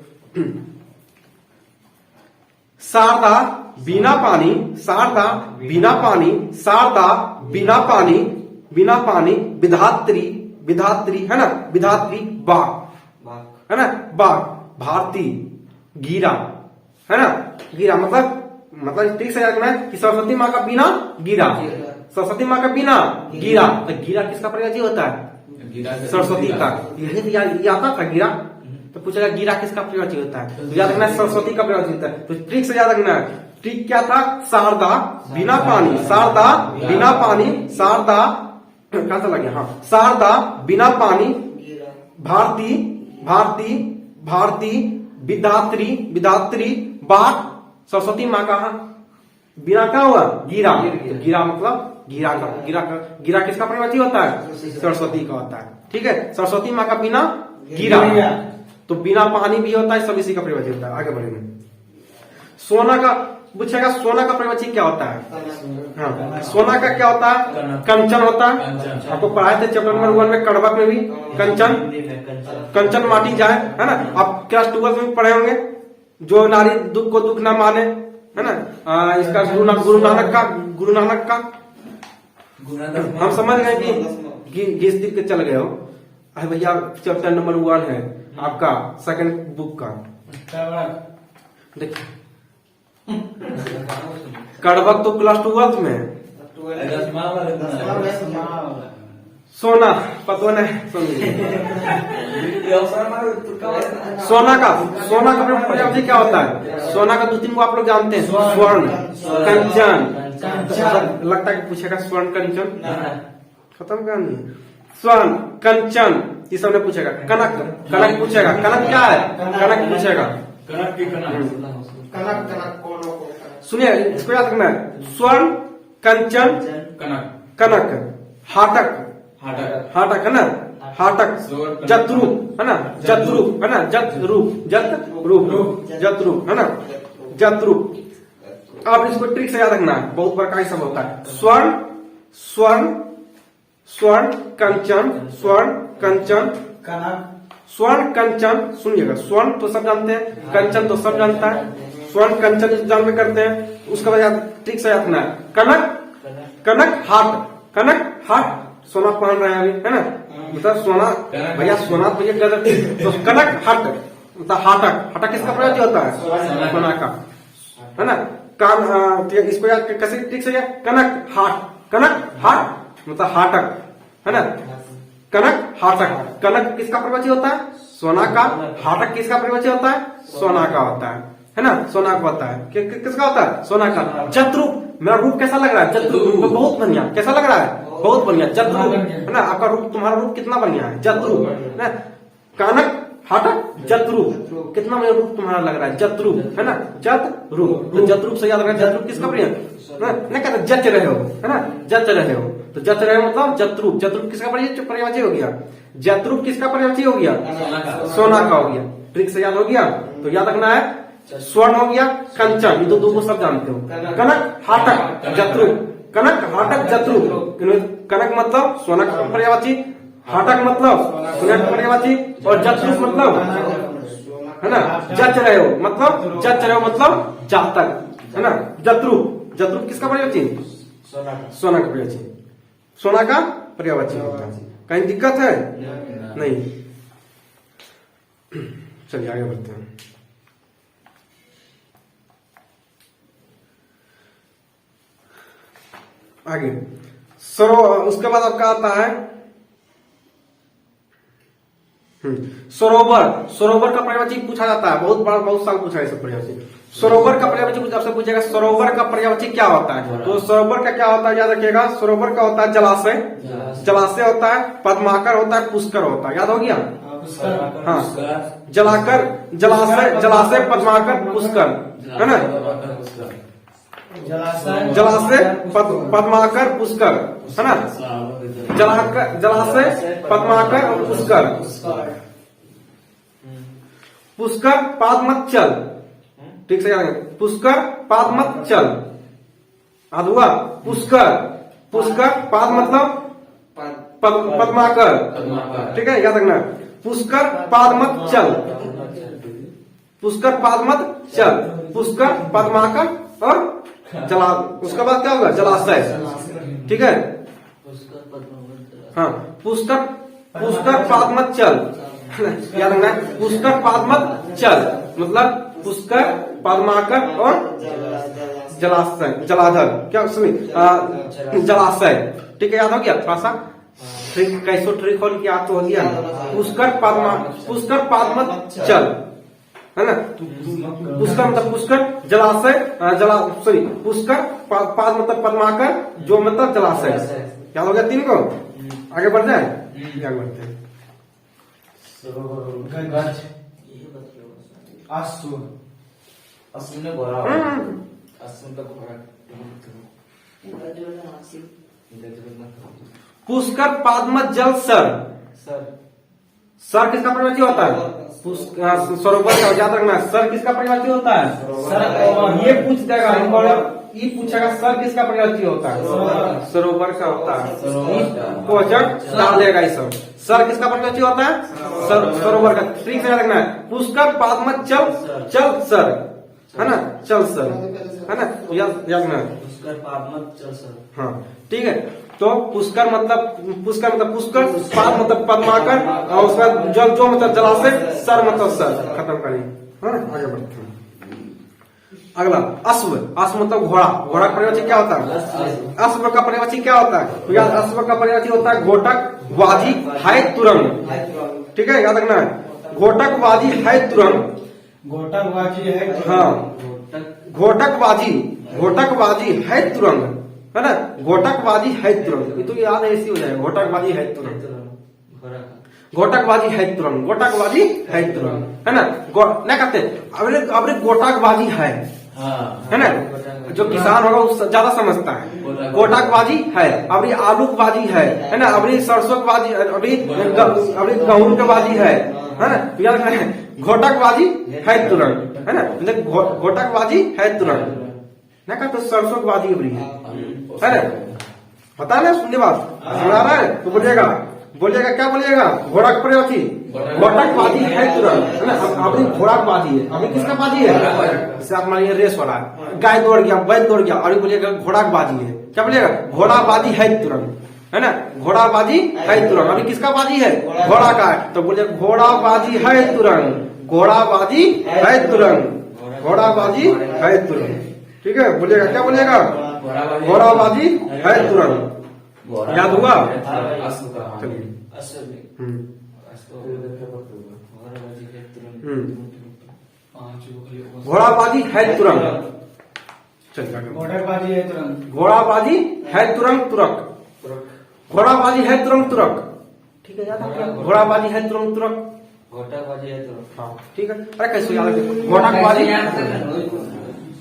शारदा बिना पानी, शारदा बिना पानी, शारदा बिना पानी, बिना पानी, विधात्री, विधात्री है ना, विधात्री बाघ बाघ है ना, बाघ, भारती, गिरा है ना, गिरा मतलब ठीक से याद रखना है कि सरस्वती माँ का बिना गिरा, सरस्वती माँ का बिना गिरा, तो गिरा किसका प्रयोग होता है? सरस्वती का। यही आता था गिरा, तो पूछेगा गिरा किसका प्रयोग होता है? तो याद रखना है सरस्वती का प्रयोग होता है। तो ठीक से याद रखना है। ठीक क्या था? शारदा बिना पानी, शारदा बिना पानी, शारदा क्या चला गया? हाँ, शारदा बिना पानी, भारती, भारती, भारती, विधात्री, विधात्री, बाघ, सरस्वती माँ का बिना क्या हुआ? गिरा। तो गिरा मतलब गिरा किसका प्रयोग होता है? सरस्वती का होता है। ठीक है, सरस्वती माँ का बिना गिरा, तो बिना पानी भी होता है, सब इसी का प्रयोग होता है। आगे बढ़ेंगे। सोना का पूछेगा, सोना का प्रयोग क्या होता है? हाँ, सोना का क्या होता है? कंचन होता है। आपको पढ़ाए थे चैप्टर नंबर 1 में, कड़बक में भी कंचन, कंचन माटी जाए है ना। आप क्लास 12 में पढ़े होंगे, जो नारी दुख को दुख ना माने है ना। इसका गुरु नानक का हम समझ गए कि घिस दिख के चल गए हो। अरे भैया चैप्टर नंबर 1 है आपका, सेकंड बुक का। देखिए कड़बक तो क्लास 12 में है। सोना पता नहीं, सोना का प्रयोग क्या होता है? सोना का 2-3 को आप लोग जानते हैं, स्वर्ण, कंचन। लगता है कि पूछेगा स्वर्ण कंचन, खत्म कर नहीं। स्वर्ण, कंचन, ये सबने पूछेगा। कनक, कनक पूछेगा। कनक क्या है? कनक पूछेगा। सुनिए, इसको याद रखना है। स्वर्ण, कंचन, कनक, हाटक, हाटक है ना, हाटक, जत्रूप है ना, जत्रूप है ना, जत्रूप, जत्रूप है ना, जत्रूप। अब इसको ट्रिक से याद रखना है, बहुत प्रकार सब होता है। स्वर्ण, स्वर्ण, स्वर्ण, कंचन, स्वर्ण, कंचन, स्वर्ण, कंचन। सुनिएगा, स्वर्ण तो सब जानते हैं, कंचन तो सब जानता है। स्वर्ण कंचन जान में करते हैं, उसका बाद ट्रिक से याद रखना है। कनक, कनक हाट, कनक हाट, सोना पहन रहे हैं अभी है ना, मतलब सोना भैया, सोना तो ये तो कनक हाट मतलब हाटक, हाटक किसका प्रयोग होता है? सोना का है ना। कान, इसको याद कैसे ठीक से? कनक हाट, कनक हाट मतलब हाटक है ना, कनक हाटक। कनक किसका प्रयोग होता है? सोना का। हाटक किसका प्रयोग होता है? सोना का होता है ना, सोना का होता है। किसका होता है? सोना का। जत्रूप, मेरा रूप कैसा लग रहा है? जत्रूप बहुत बढ़िया। कैसा लग रहा है? बहुत बढ़िया। जत्रूप है ना, आपका रूप, तुम्हारा रूप कितना बढ़िया है, जत्रूप है ना। कनक हाटक जत्रूप, कितना बढ़िया रूप तुम्हारा लग रहा है, जत्रूप है ना, जत्रूप। तो जत्रूप से याद रखना, जत्रूप किसका प्रयोग? नहीं कहते जच रहे हो है ना, जच रहे हो, तो जच रहे हो मतलब जत्रूप। जत्रूप किसका प्रयोग हो गया? जत्रूप किसका प्रयोग हो गया? सोना का हो गया। ट्रिक से याद हो गया, तो याद रखना है। स्वर्ण हो गया, कंचन, ये तो दो को सब जानते हो। कनक हाटक जत्रूप, कनक हाटक जत्रूप। कनक मतलब सोना का पर्यायवाची, हाटक मतलब सोना का पर्यायवाची, और जत्रूप मतलब है ना जच रहे हो, मतलब जच रहे हो मतलब जातक है ना। जत्रूप, जत्रूप किसका पर्यायवाची? सोना का पर्यायवाची, सोना का पर्यायवाची होता है। कहीं दिक्कत है? नहीं। चलिए आगे बढ़ते हैं। आगे उसके बाद आपका आता है सरोवर। सरोवर का पर्यायवाची पूछा जाता है, बहुत बार, बहुत साल पूछा है सब पर्यायवाची। सरोवर का पर्यायवाची आपसे पूछेगा, सरोवर का पर्यायवाची क्या होता है? तो सरोवर का क्या होता है याद रखिएगा। सरोवर का होता है जलाशय, जलाशय होता है, पद्माकर होता है, पुष्कर होता है। याद हो गया? हाँ, जलाकर, जलाशय, जलाशय, पद्माकर, पुष्कर है ना। जलाशय, पद्माकर, पुष्कर है ना। जलाशय, पद्माकर और पुष्कर। पुष्कर पाद मत चल, ठीक से याद, पुष्कर पाद मत चल। हुआ पुष्कर, पुष्कर पाद मतलब पद्माकर, ठीक है, याद रखना। पुष्कर पाद मत चल, पुष्कर पादमत चल, पुष्कर पद्माकर और जला, उसके बाद क्या होगा जलाशय, ठीक है। उसका पद्मावत हाँ पुष्कर, पुष्कर पादमत चल, याद रखना है, पुष्कर पादमत चल मतलब पुष्कर पद्माकर और जलाशय, जलाधर क्या सुनी जलाशय, ठीक है याद हो गया थोड़ा सा ट्रिक, कैसो ट्रिक हो क्या तो हो गया। पुष्कर पद्मा, पुष्कर पादमत चल है ना, पुष्कर मतलब पुष्कर, जलाशय जला सॉरी पुष्कर पाद मतलब पद्माकर, जो मतलब जलाशय, याद हो गया तीन को। आगे बढ़ जाए, आगे बढ़ते हैं। गज, यही बतलो अश्व, असुर ने घोड़ा, असुर का घोड़ा पुष्कर पादमत जल सर, सर सर किसका परिवर्ती होता है, सरोवर का, याद रखना सर किसका परिवर्ती होता है, सर ये पूछ देगा, ये पूछेगा सर किसका परिवर्ती होता है, सरोवर का होता है, क्वेश्चन डाल देगा ये सब। सर किसका परिवर्ती होता है, सरोवर का, ठीक से याद रखना है। पुष्कर पादमत चल, चल सर है ना, चल सर है ना, याद रखना है। पुष्कर पादमत चल सर, हाँ ठीक है, तो पुष्कर मतलब पुष्कर पाद मतलब पद्माकर और उसका जल जो मतलब जलाशय, सर मतलब सर, खत्म करेंगे। हाँ आगे बढ़ते हैं। अगला अश्व, अश्व मतलब घोड़ा, घोड़ा का परिवाची क्या होता है, अश्व का परिवाची क्या होता है, तो याद अश्व का परिवाची होता है घोटक वाजी हाय तुरंग, ठीक है याद रखना है, घोटक वाजी हाय तुरंग, घोटकबाजी है, हाँ घोटकबाजी, घोटकबाजी है तुरंग है ना, घोटकबाजी है तुरंग, ये तो याद है ऐसी हो जाएगा, घोटकबाजी है तुरंग, घोड़ा का घोटकबाजी है तुरंग, घोटकबाजी है तुरंग है ना, नहीं कहते अब घोटकबाजी है ना, जो किसान होगा वो ज्यादा समझता है, घोटकबाजी है, अब आलूकबाजी है ना, अब सरसों की बाजी, अभी गेहूं की बाजी है ना, याद रखना है घोटकबाजी है तुरंग है ना, मतलब घोटकबाजी है तुरंग ना, कहा तो सरसों की बाजी उभरी है ना, पता है ना, सुनने बात सुना रहा है तो बोलिएगा, बोलिएगा क्या बोलिएगा, घोड़ा का परिवर्ती, घोटकबाजी है तुरंत है ना, अभी घोड़ा की बाजी है, अभी किसका बाजी है, जैसे आप मानिए रेस वाला गाय दौड़ गया, बैल दौड़ गया, अभी बोलिएगा घोड़ा की बाजी है, क्या बोलिएगा घोड़ाबाजी है तुरंत है ना, घोड़ाबाजी है तुरंत, अभी किसका बाजी है, घोड़ा का है, तो बोलिए घोड़ाबाजी है तुरंत, घोड़ाबाजी है तुरंत, घोड़ाबाजी है तुरंत, ठीक है बोलिएगा क्या बोलिएगा, घोड़ाबाजी है तुरंत, याद हुआ चलिए। असुर ने हम्म, घोड़ाबाजी है तुरंत, घोड़ाबाजी है तुरंत, चलिए आगे। घोटकबाजी है तुरंत, घोड़ाबाजी है तुरंत तुरक, घोड़ाबाजी है तुरंत तुरक, ठीक है याद आ गया, घोड़ाबाजी है तुरंत तुरक, घोटाबाजी है तुरंत, हाँ ठीक है, अरे कैसे याद है घोड़ाबाजी,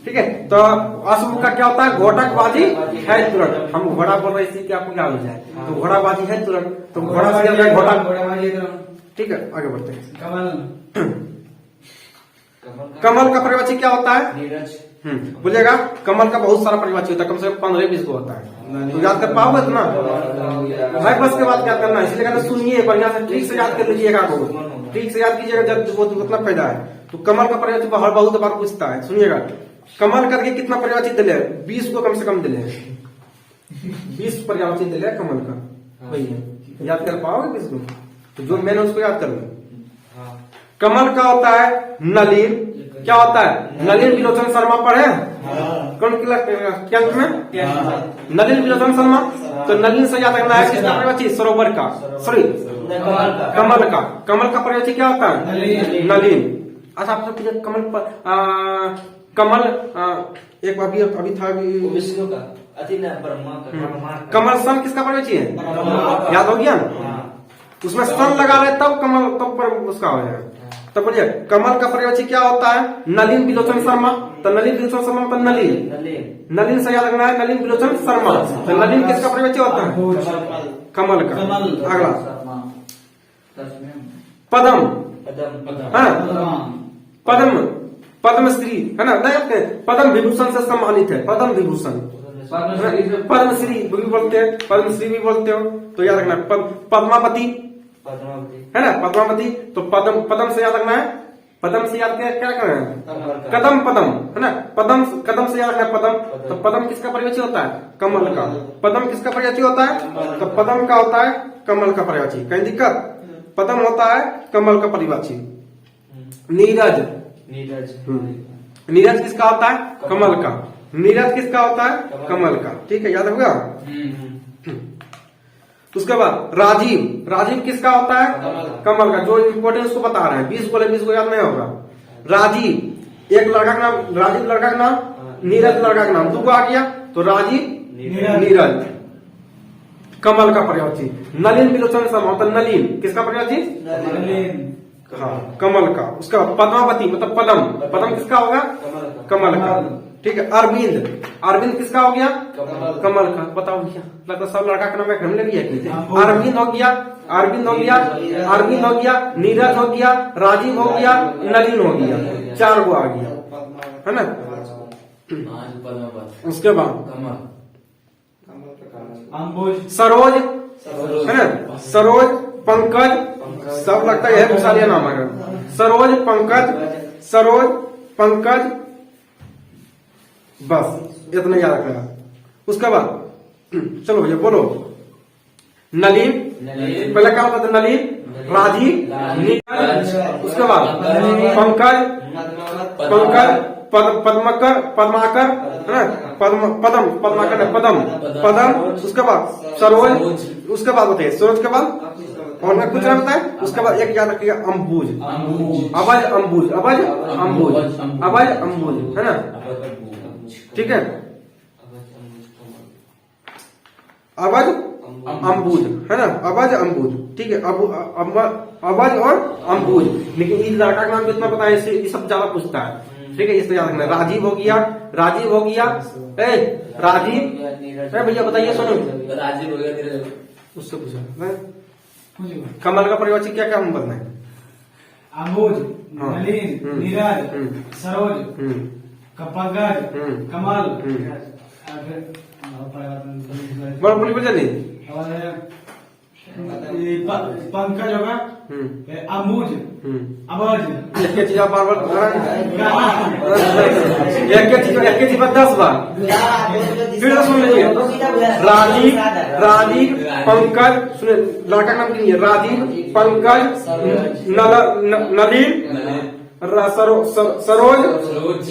ठीक है तो अश्व का क्या होता है, घोटकबाजी है तुरंत, हम घोड़ा बोल रहे इसी की आपको क्या हो जाए, तो घोड़ाबाजी है तुरंत, तो घोड़ा से क्या घोड़ा, घोटकबाजी है तुरंत, ठीक है आगे बढ़ते हैं। कमल, कमल का परिवाची क्या होता है, नीरज, बोलिएगा कमल का बहुत सारा परिवाची होता है, कम से कम 15-20 को होता है, तो याद कर पाओगे इतना भाई, बस के बाद क्या करना है, इसलिए कहते सुनिए बढ़िया से, ठीक से याद कर लीजिएगा, ठीक से याद कीजिएगा, जब वो मतलब पैदा है, तो कमल का परिवाची बहुत बार पूछता है, सुनिएगा कमल करके कितना परिवाची दिले, 20 को कम से कम दिले, 20 परिवाची दिले कमल का, वही है, याद कर पाओगे किसको, तो जो मैंने उसको याद कर लो। कमल का होता है नलिन, क्या होता है नलिन विलोचन शर्मा पढ़े कौन क्या में, नलिन विलोचन शर्मा, तो नलिन से याद रखना है किसका परिवाची, सरोवर का, सॉरी कमल का, कमल का परिवाची क्या होता है नलिन। अच्छा आप लोग कमल पर कमल एक अभी था विष्णु का, अति न ब्रह्मा का, कमल सन किसका परिवाची है, याद हो गया ना, उसमें सन लगा रहे तब कमल, तब पर उसका हो जाए, तो बोलिए कमल का परिवाची क्या होता है, नलिन विलोचन शर्मा, तो नलिन विलोचन शर्मा मतलब नलिन, नलिन से याद रखना है नलिन विलोचन शर्मा, तो नलिन किसका परिवाची होता है, कमल का। अगला पदम, पद्म, पद्मश्री है ना, नहीं पद्म विभूषण से सम्मानित है, पद्म विभूषण, पद्मश्री भी बोलते हैं, पद्मश्री भी बोलते हो, तो याद रखना पद्मावती है ना, पद्मावती, तो पद्म, पद्म से याद रखना है पदम से याद क्या करना है? कदम पदम, है ना? पदम कदम से याद रखना है पदम। तो पदम किसका पर्यायवाची होता है? कमल का। पदम किसका पर्यायवाची होता है? तो पदम का होता है कमल का पर्यायवाची। कहीं दिक्कत? पदम होता है कमल का पर्यायवाची। नीरज, नीरज किसका होता है? कमल का। नीरज किसका होता है? कमल का। ठीक है, याद होगा। उसके बाद राजीव, राजीव किसका होता है? कमल का। जो इम्पोर्टेंट उसको बता रहे हैं, 20 बोले 20 को याद नहीं होगा। राजीव एक लड़का का नाम, राजीव लड़का का नाम, नीरज लड़का का नाम, दो आ गया तो राजीव नीरज कमल का पर्यायवाची। नलिन विलोचन सम होता है नलिन, किसका पर्यायवाची? हाँ, कमल का। उसका पद्मावती मतलब पदम, पदम किसका होगा? कमल का। ठीक है। अरविंद, अरविंद किसका हो गया? कमल का। बताओ भैया, लगता सब लड़का का नाम है, हमने लिया कि अरविंद हो गया, अरविंद हो गया, अरविंद हो गया, नीरज हो गया, राजीव हो गया, नलिन हो गया, 4 गो आ गया, है ना? उसके बाद सरोज, है ना? सरोज, पंकज, सब लगता है विशालिया नाम है। सरोज, पंकज, सरोज, पंकज, बस इतना याद रखना। उसके बाद चलो भैया बोलो। नलिन, पहले क्या होता था? नलिन, राजीव, नीरज, उसके बाद पंकज, पंकज, पद्माकर, पद्माकर, है ना? पदम, पद्माकर है, पदम, पदम, उसके बाद सरोज, उसके बाद बताइए सरोज के बाद और मैं कुछ ना बताए। उसके बाद एक याद रखिएगा अम्बुज, अबज अम्बुज, अबज अम्बुज, अबज अम्बुज, है ना? ठीक है। अबज अम्बुज, है ना? अबज अम्बुज, ठीक है। अबज और अम्बुज। लेकिन इस लड़का का नाम कितना पता है? ये सब ज्यादा पूछता है। ठीक है, इससे याद रखना। राजीव हो गया, राजीव हो गया, राजीव, भैया बताइए सुनो। राजीव हो गया, उससे पूछा कमल का पर्यायवाची क्या क्या हम बताए? अम्बुज, नलिन, नीरज, सरोज, पंकज, कमल, बड़ा बोली बजा नहीं। पंकज होगा, अम्बुज, अबज, एक चीज आप बार बार एक चीज 10 बार फिर सुन लीजिए। राजीव, राजीव, पंकज, सुनिए लड़का का नाम क्या है? राजीव, पंकज, नलिन, सरोज,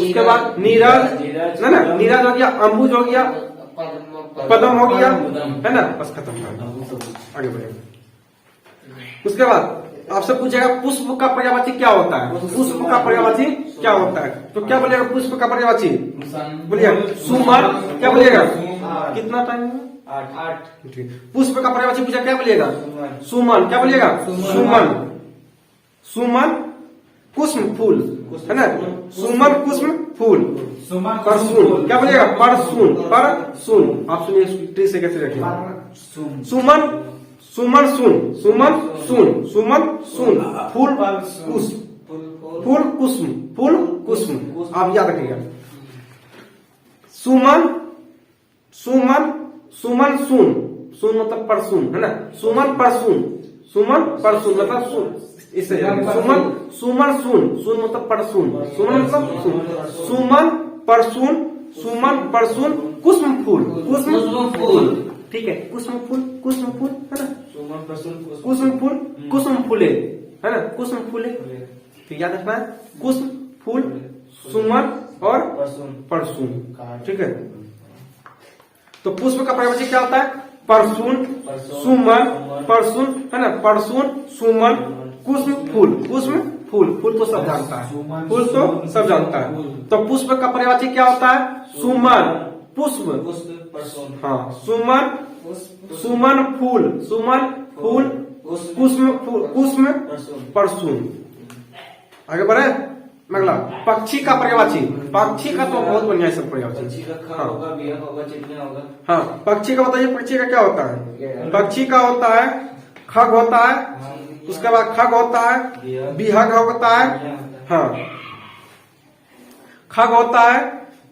उसके बाद नीरज, है ना? नीरज हो गया, अम्बुज हो गया, पदम हो गया, है ना? बस खत्म, आगे बढ़े। उसके बाद आपसे पूछेगा पुष्प का पर्यायवाची क्या होता है? पुष्प का पर्यायवाची क्या होता है? तो क्या बोलेगा पुष्प का पर्यायवाची? बोलिए सुमन। क्या बोलिएगा? कितना टाइम? 8। पुष्प का पर्यायवाची पूछा, क्या बोलिएगा? सुमन। क्या बोलिएगा? सुमन। सुमन कुसुम फूल, है ना? सुमन कुसुम फूल, परसून। क्या बोलिएगा? परसून, परसून। आप सुनिए ट्री से कैसे रखिए। सुमन, सुमन सुन, सुमन सुन, सुमन सुन, फूल कुसुम, फूल कुसुम, फूल कुसुम। आप याद रखिएगा। सुमन, सुमन, सुमन सुन, सुन मतलब परसून, है ना? सुमन परसून, सुमन परसून मतलब सुन। इससे सुमन, सुमन सुन, सुन मतलब परसून, सुमन मतलब सुन, सुमन परसून, सुमन परसून, कुसुम फूल, कुसुम फूल। ठीक है, कुसुम फूल, कुसुम फूल, है ना? कुसुम फूल, कुसुम फूले, है ना? कुसुम फूले। तो याद रखना है कुसुम फूल, सुमन और परसून। ठीक है। तो पुष्प का पर्यायवाची क्या होता है? परसून, सुमन, परसून, है ना? परसून, सुमन, कुसुम फूल, कुसुम फूल, फूल तो सब जानता है, फूल तो सब जानता है। तो पुष्प का पर्यायवाची क्या होता है? सुमन, पुष्प, हाँ, सुमन, सुमन फूल, सुमन फूल, कुसुम फूल, कुसुम परसून। आगे बढ़े। अगला पक्षी का पर्यायवाची। पक्षी का तो बहुत बढ़िया है सब पर्यायवाची। हाँ, पक्षी का बताइए, पक्षी का क्या होता है? पक्षी का होता है खग होता है, उसके बाद खग होता है, विहग होता है, हाँ, खग होता है,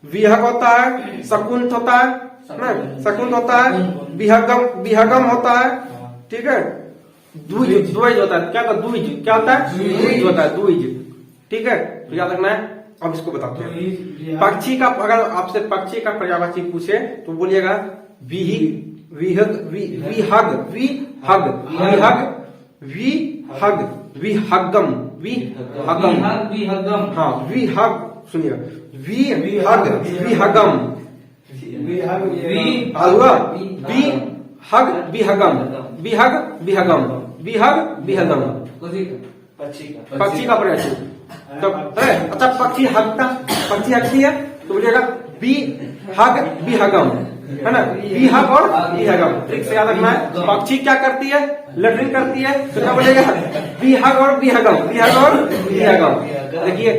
विहग होता है, शकुंत होता है ना? शकुंत होता है, विहगम, विहगम होता है, ठीक है। द्विज, द्विज होता है। क्या होता है? द्विज। क्या होता है? द्विज होता है, द्विज। ठीक है, तो याद रखना है। अब इसको बताते हैं पक्षी का, अगर आपसे पक्षी का पर्यायवाची पूछे तो बोलिएगा विहग विहग विहग विहग विहगम विहगम। हाँ विहग, सुनिएगा विहग विहगम, विहग विहगम, विहग विहगम, विहग विहगम, पक्षी का पर्यायवाची। तो अच्छा पक्षी हगता, पक्षी हगती है तो बोलिएगा विहग विहगम, है ना, विहग और विहगम। ठीक से याद रखना है। पक्षी क्या करती है, लैट्रिन करती है, तो क्या बोलेगा विहग और विहगम, विहग और विहगम। देखिए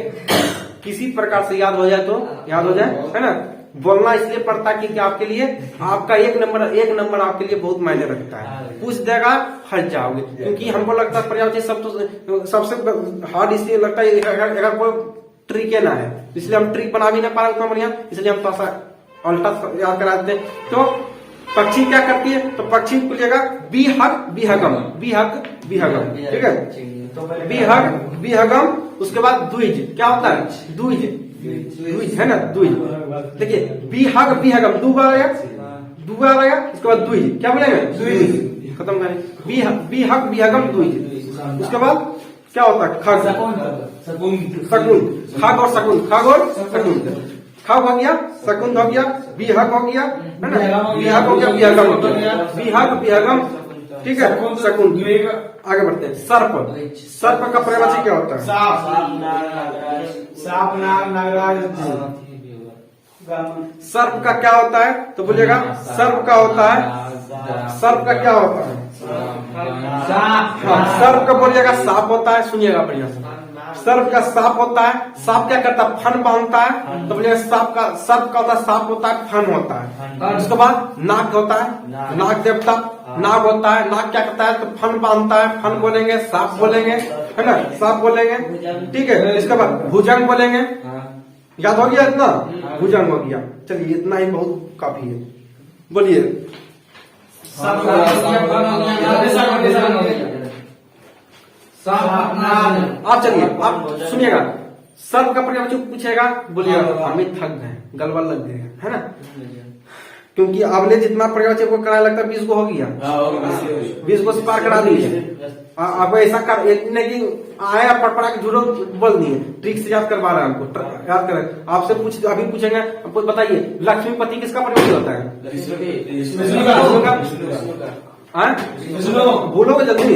किसी प्रकार से याद हो जाए तो याद हो जाए, है ना। बोलना इसलिए पड़ता है कि आपके लिए आपका एक नंबर आपके लिए बहुत मायने रखता है। पूछ देगा हट जाओगे, क्योंकि हमको लगता है पर्यायवाची सब तो सबसे हार्ड इसलिए लगता है अगर कोई ट्रिक ना है, इसलिए हम ट्रिक बना भी ना पा रहे उतना बढ़िया, इसलिए हम थोड़ा सा उल्टा याद करा देते हैं। तो पक्षी क्या करती है, तो पक्षी बोलिएगा विहग विहगम, विहग विहगम, ठीक है, विहग विहगम। उसके बाद द्विज क्या होता है, द्विज, द्विज है ना, द्विज। देखिए विहग विहगम दो बार आया, इसके बाद द्विज क्या बोलेंगे, द्विज, खत्म करें। विहग विहगम द्विज। उसके बाद क्या होता है, खग शकुन, खग और शकुन, खग और शकुन। खग हो गया, शकुन हो गया, विहग हो गया, है ना, विहग हो गया, विहगम हो गया, विहग विहगम, ठीक है, शकुन। आगे बढ़ते हैं। सर्प, सर्प का पर्यायवाची क्या होता है, साप नाग नागराज। सर्प का क्या होता है, तो बोलिएगा सर्प का होता है, सर्प का क्या होता है, सर्प का बोलिएगा सांप होता है। सुनिएगा बढ़िया से, सर्प का सांप होता है। सांप क्या करता है, फन बांधता है, तो बोलिएगा सांप का, सर्प का होता है, सांप होता है, फन होता है। उसके बाद नाग होता है, नाग देवता नाग होता है। नाग क्या करता है, तो फन बांधता है, फन बोलेंगे, सांप बोलेंगे, है ना, सांप बोलेंगे, ठीक है। इसके बाद भुजंग बोलेंगे, याद हो गया इतना, भुजंग हो गया। चलिए इतना ही बहुत काफी है, बोलिए। आप चलिए आप सुनिएगा, सर्प का पर्यायवाची पूछेगा, बोलिएगा हमें थक गए, गलबा लग गए, है ना, क्योंकि आपने जितना पर्यायवाची को कराया लगता है 20 को हो गया, 20 को पार करा दिए। आप ऐसा कर इतने की आया पड़पड़ा के झूठो बोल दिए, ट्रिक से याद करवा रहे हैं हमको, याद करें। आपसे पूछ अभी पूछेंगे, आपको बताइए लक्ष्मीपति किसका पर्यायवाची होता है, बोलोगे जल्दी।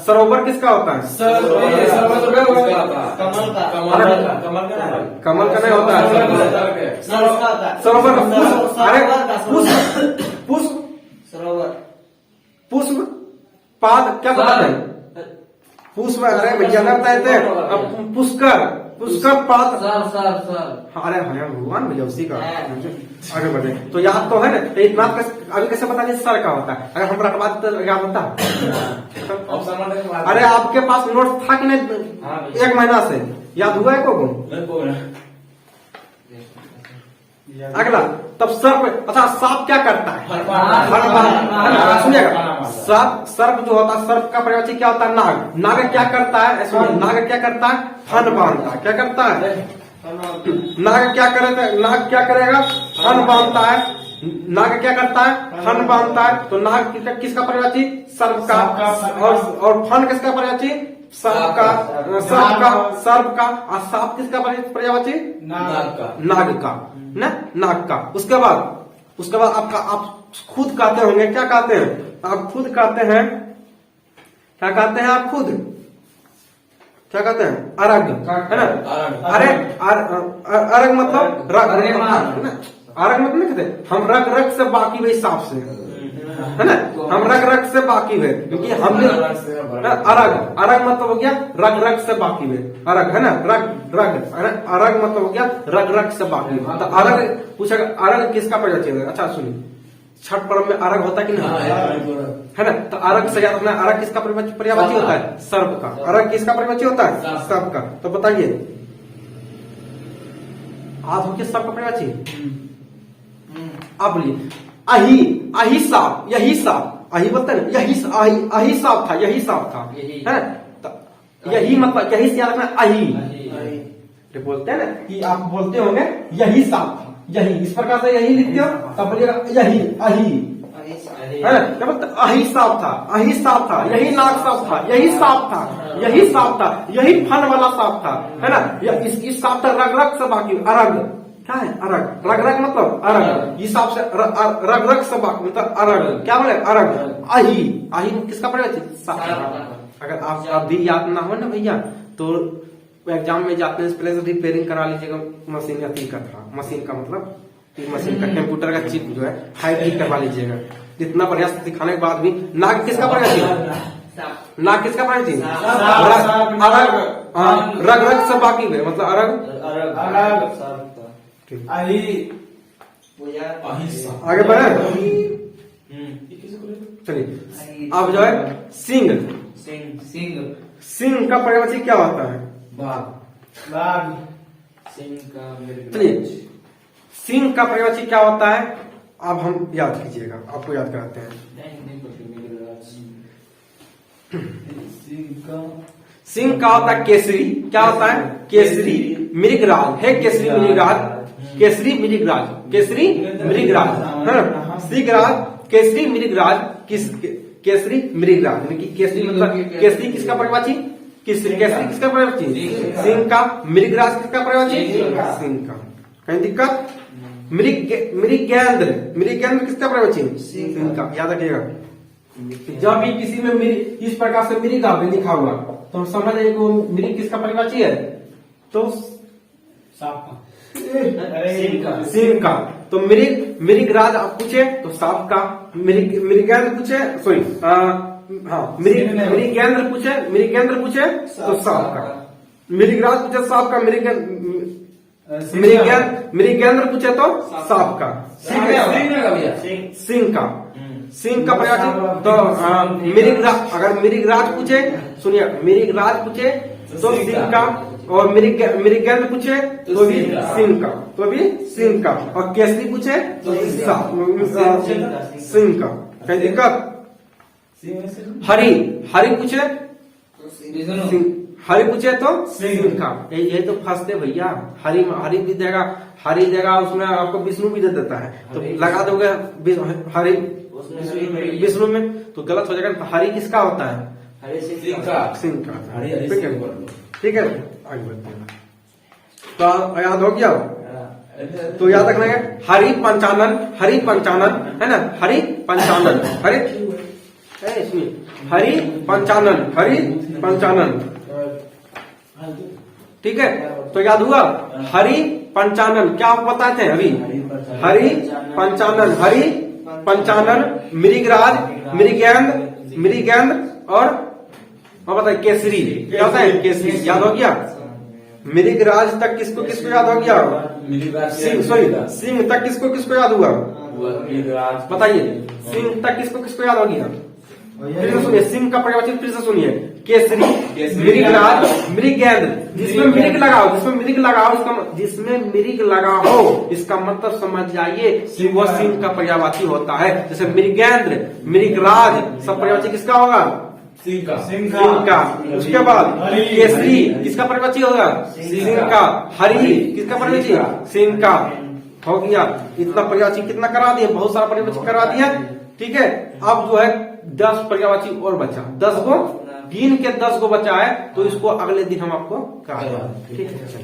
सरोवर किसका होता है, कमल का नहीं होता है सरोवर। अरे पुष्प पाद क्या बताते हैं, पुष्प, अरे भैया ना बताए थे, पुष्कर पाद। अरे भगवान भैया उसी का। आगे बढ़े तो याद तो है ना, तो इतना अभी कैसे बता दें सर का होता है, अगर हम रखवा देते तो याद होता। अरे आपके पास नोट था कि नहीं, 1 महीना से याद हुआ है को। अगला तब सर्प, अच्छा सांप क्या करता है, सुनिएगा, सर्प जो होता है, सर्प का पर्यायवाची क्या होता है, नाग। नाग क्या करता है, नाग क्या करता है, फन बांधता है। क्या करता है, नाग क्या करेगा, नाग क्या करेगा, फन बांधता है। नाग क्या करता है, फन बांधता है। तो नाग किसका पर्यायवाची, सर्प का, और फन किसका पर्यायवाची, सर्प का, सर्प का। और सांप किसका पर्यायवाची, नाग का, ना, नाग का। उसके बाद आप खुद कहते होंगे, क्या कहते हैं, आप खुद कहते हैं, क्या कहते हैं आप खुद, क्या कहते हैं, अरग, है ना। अरे अरग मतलब रग, अरग मतलब नहीं कहते, हम रग से बाकी हुए हिसाब से, है ना, हम रग से बाकी हुए, क्योंकि हम अरग मतलब हो गया रग से बाकी हुए, अरग है ना, अरग मतलब हो गया रग से बाकी हुए। तो अरग पूछेगा, अरग किसका पर्यायवाची है। अच्छा सुनिए, छठ पर्व में अरग होता है कि नहीं, है ना, तो अरग से याद रखना, अरग किसका पर्यायवाची होता है, सर्प का। अरग किसका पर्यायवाची होता है, सर्प का। तो बताइए आज हो गया सर्प का पर्यायवाची। आप बोलिए अही सांप, यही सांप, अही बोलते हैं, यही सांप था, यही सांप था, है ना। यही मतलब यही से याद रखना, अही तो बोलते हैं ना कि आप बोलते होंगे यही साफ था, यही इस प्रकार से यही लिखते हो तब बोलिएगा यही अही, है ना? क्या बोलते अही साफ था, अही साफ था, यही नाक साफ था, यही साफ था, यही साफ था, यही फन वाला साफ था, है ना? इस साफ था रग रग से बाकी अरग, क्या है अरग, रग रग मतलब अरग, इस हिसाब से रग रग से बाकी मतलब अरग, क्या बोले अरग, अही, अही किसका प्रयोग है? साफ। अगर आप अभी याद ना हो ना भैया तो एग्जाम में जाते हैं पहले से रिपेयरिंग करा लीजिएगा मशीन या का था, मशीन का मतलब मशीन का कंप्यूटर का चिप जो है हाइब्रिड करवा लीजिएगा। इतना बढ़िया से दिखाने के बाद भी नाक किसका प्रयोग है? नाक किसका प्रयोग है? अरग, रग रग से बाकी हुए मतलब अरग, अही, आगे बढ़े। चलिए अब जो है सिंह, सिंह का पर्यायवाची क्या होता है? बाघ, चलिए सिंह का पर्यायवाची क्या होता है? अब हम याद कीजिएगा, आपको याद कराते हैं। सिंह का होता है केसरी, क्या होता है? केसरी मृगराज है, केसरी मृगराज, केसरी मृगराज, केसरी मृगराज है ना? सिंहराज केसरी मृगराज, किस केसरी मृगराज यानी कि केसरी मतलब केसरी किसका पर्यायवाची? केसरी, केसरी किसका पर्यायवाची? सिंह का। मृगराज किसका पर्यायवाची? सिंह का। कहीं दिक्कत? मृगेंद्र, मृगेंद्र किसका पर्यायवाची? सिंह का। याद रखिएगा जब भी किसी में इस प्रकार से मृग लिखा हुआ तो हम समझ जाएंगे वो मृग किसका पर्यायवाची है? तो सांप का, सिंह का। तो मृगराज आप पूछे तो सांप का, मृगेंद्र पूछे सॉरी मृगेंद्र पूछे तो सांप का, मृगराज पूछे सांप का, मृगेंद्र पूछे तो सांप का, सिंह का। सिंह का पर्यायवाची तो मृगराज, अगर मृगराज पूछे सुनिए, मृगराज पूछे तो सिंह का, और मृगेंद्र पूछे तो भी सिंह का, तो भी सिंह का, और केसरी पूछे तो सिंह का। कहीं दिक्कत? हरि, हरि पूछे हरि पूछे तो सिंह का। ये तो फंसते भैया, हरि हरि भी देगा, हरि देगा उसमें आपको विष्णु भी दे देता है तो लगा दोगे हरि विष्णु में तो गलत हो जाएगा। हरि किसका होता है? सिंह का। ठीक है आगे बढ़ते हैं। तो याद हो गया? तो याद रखना है हरि पंचानन है ना? हरि पंचानन, सुनिए हरि पंचानन, ठीक है? तो याद हुआ हरि पंचानन, क्या आप बताते हैं अभी? हरि पंचानन मृगराज, मृगेंद्र और बताइए केसरी, क्या होता है? केसरी। याद हो गया? मृगराज तक किसको किसको याद हो गया? सिंह तक किसको याद हुआ? बताइए सिंह तक किसको याद हो गया? फिर से सुनिए, सिंह का पर्यायवाची फिर से सुनिए, केसरी मृगराज मृगेंद्र। जिसमें मृग लगा हो इसका मतलब समझ जाइए कि वह सिंह का पर्यायवाची होता है। जैसे मृगेंद्र, मृगराज सब पर्यायवाची किसका होगा? सिंह का। उसके बाद केसरी किसका पर्यायवाची होगा? सिंह का। हरि किसका पर्यायवाची? सिंह का। हो गया। इतना पर्यायवाची कितना करा दिए? बहुत सारा पर्यायवाची करा दिया। ठीक है, अब जो है 10 पर्यायवाची और बचा, 10 गो गिन के 10 गो बचा है, तो इसको अगले दिन हम आपको करा देंगे। ठीक है।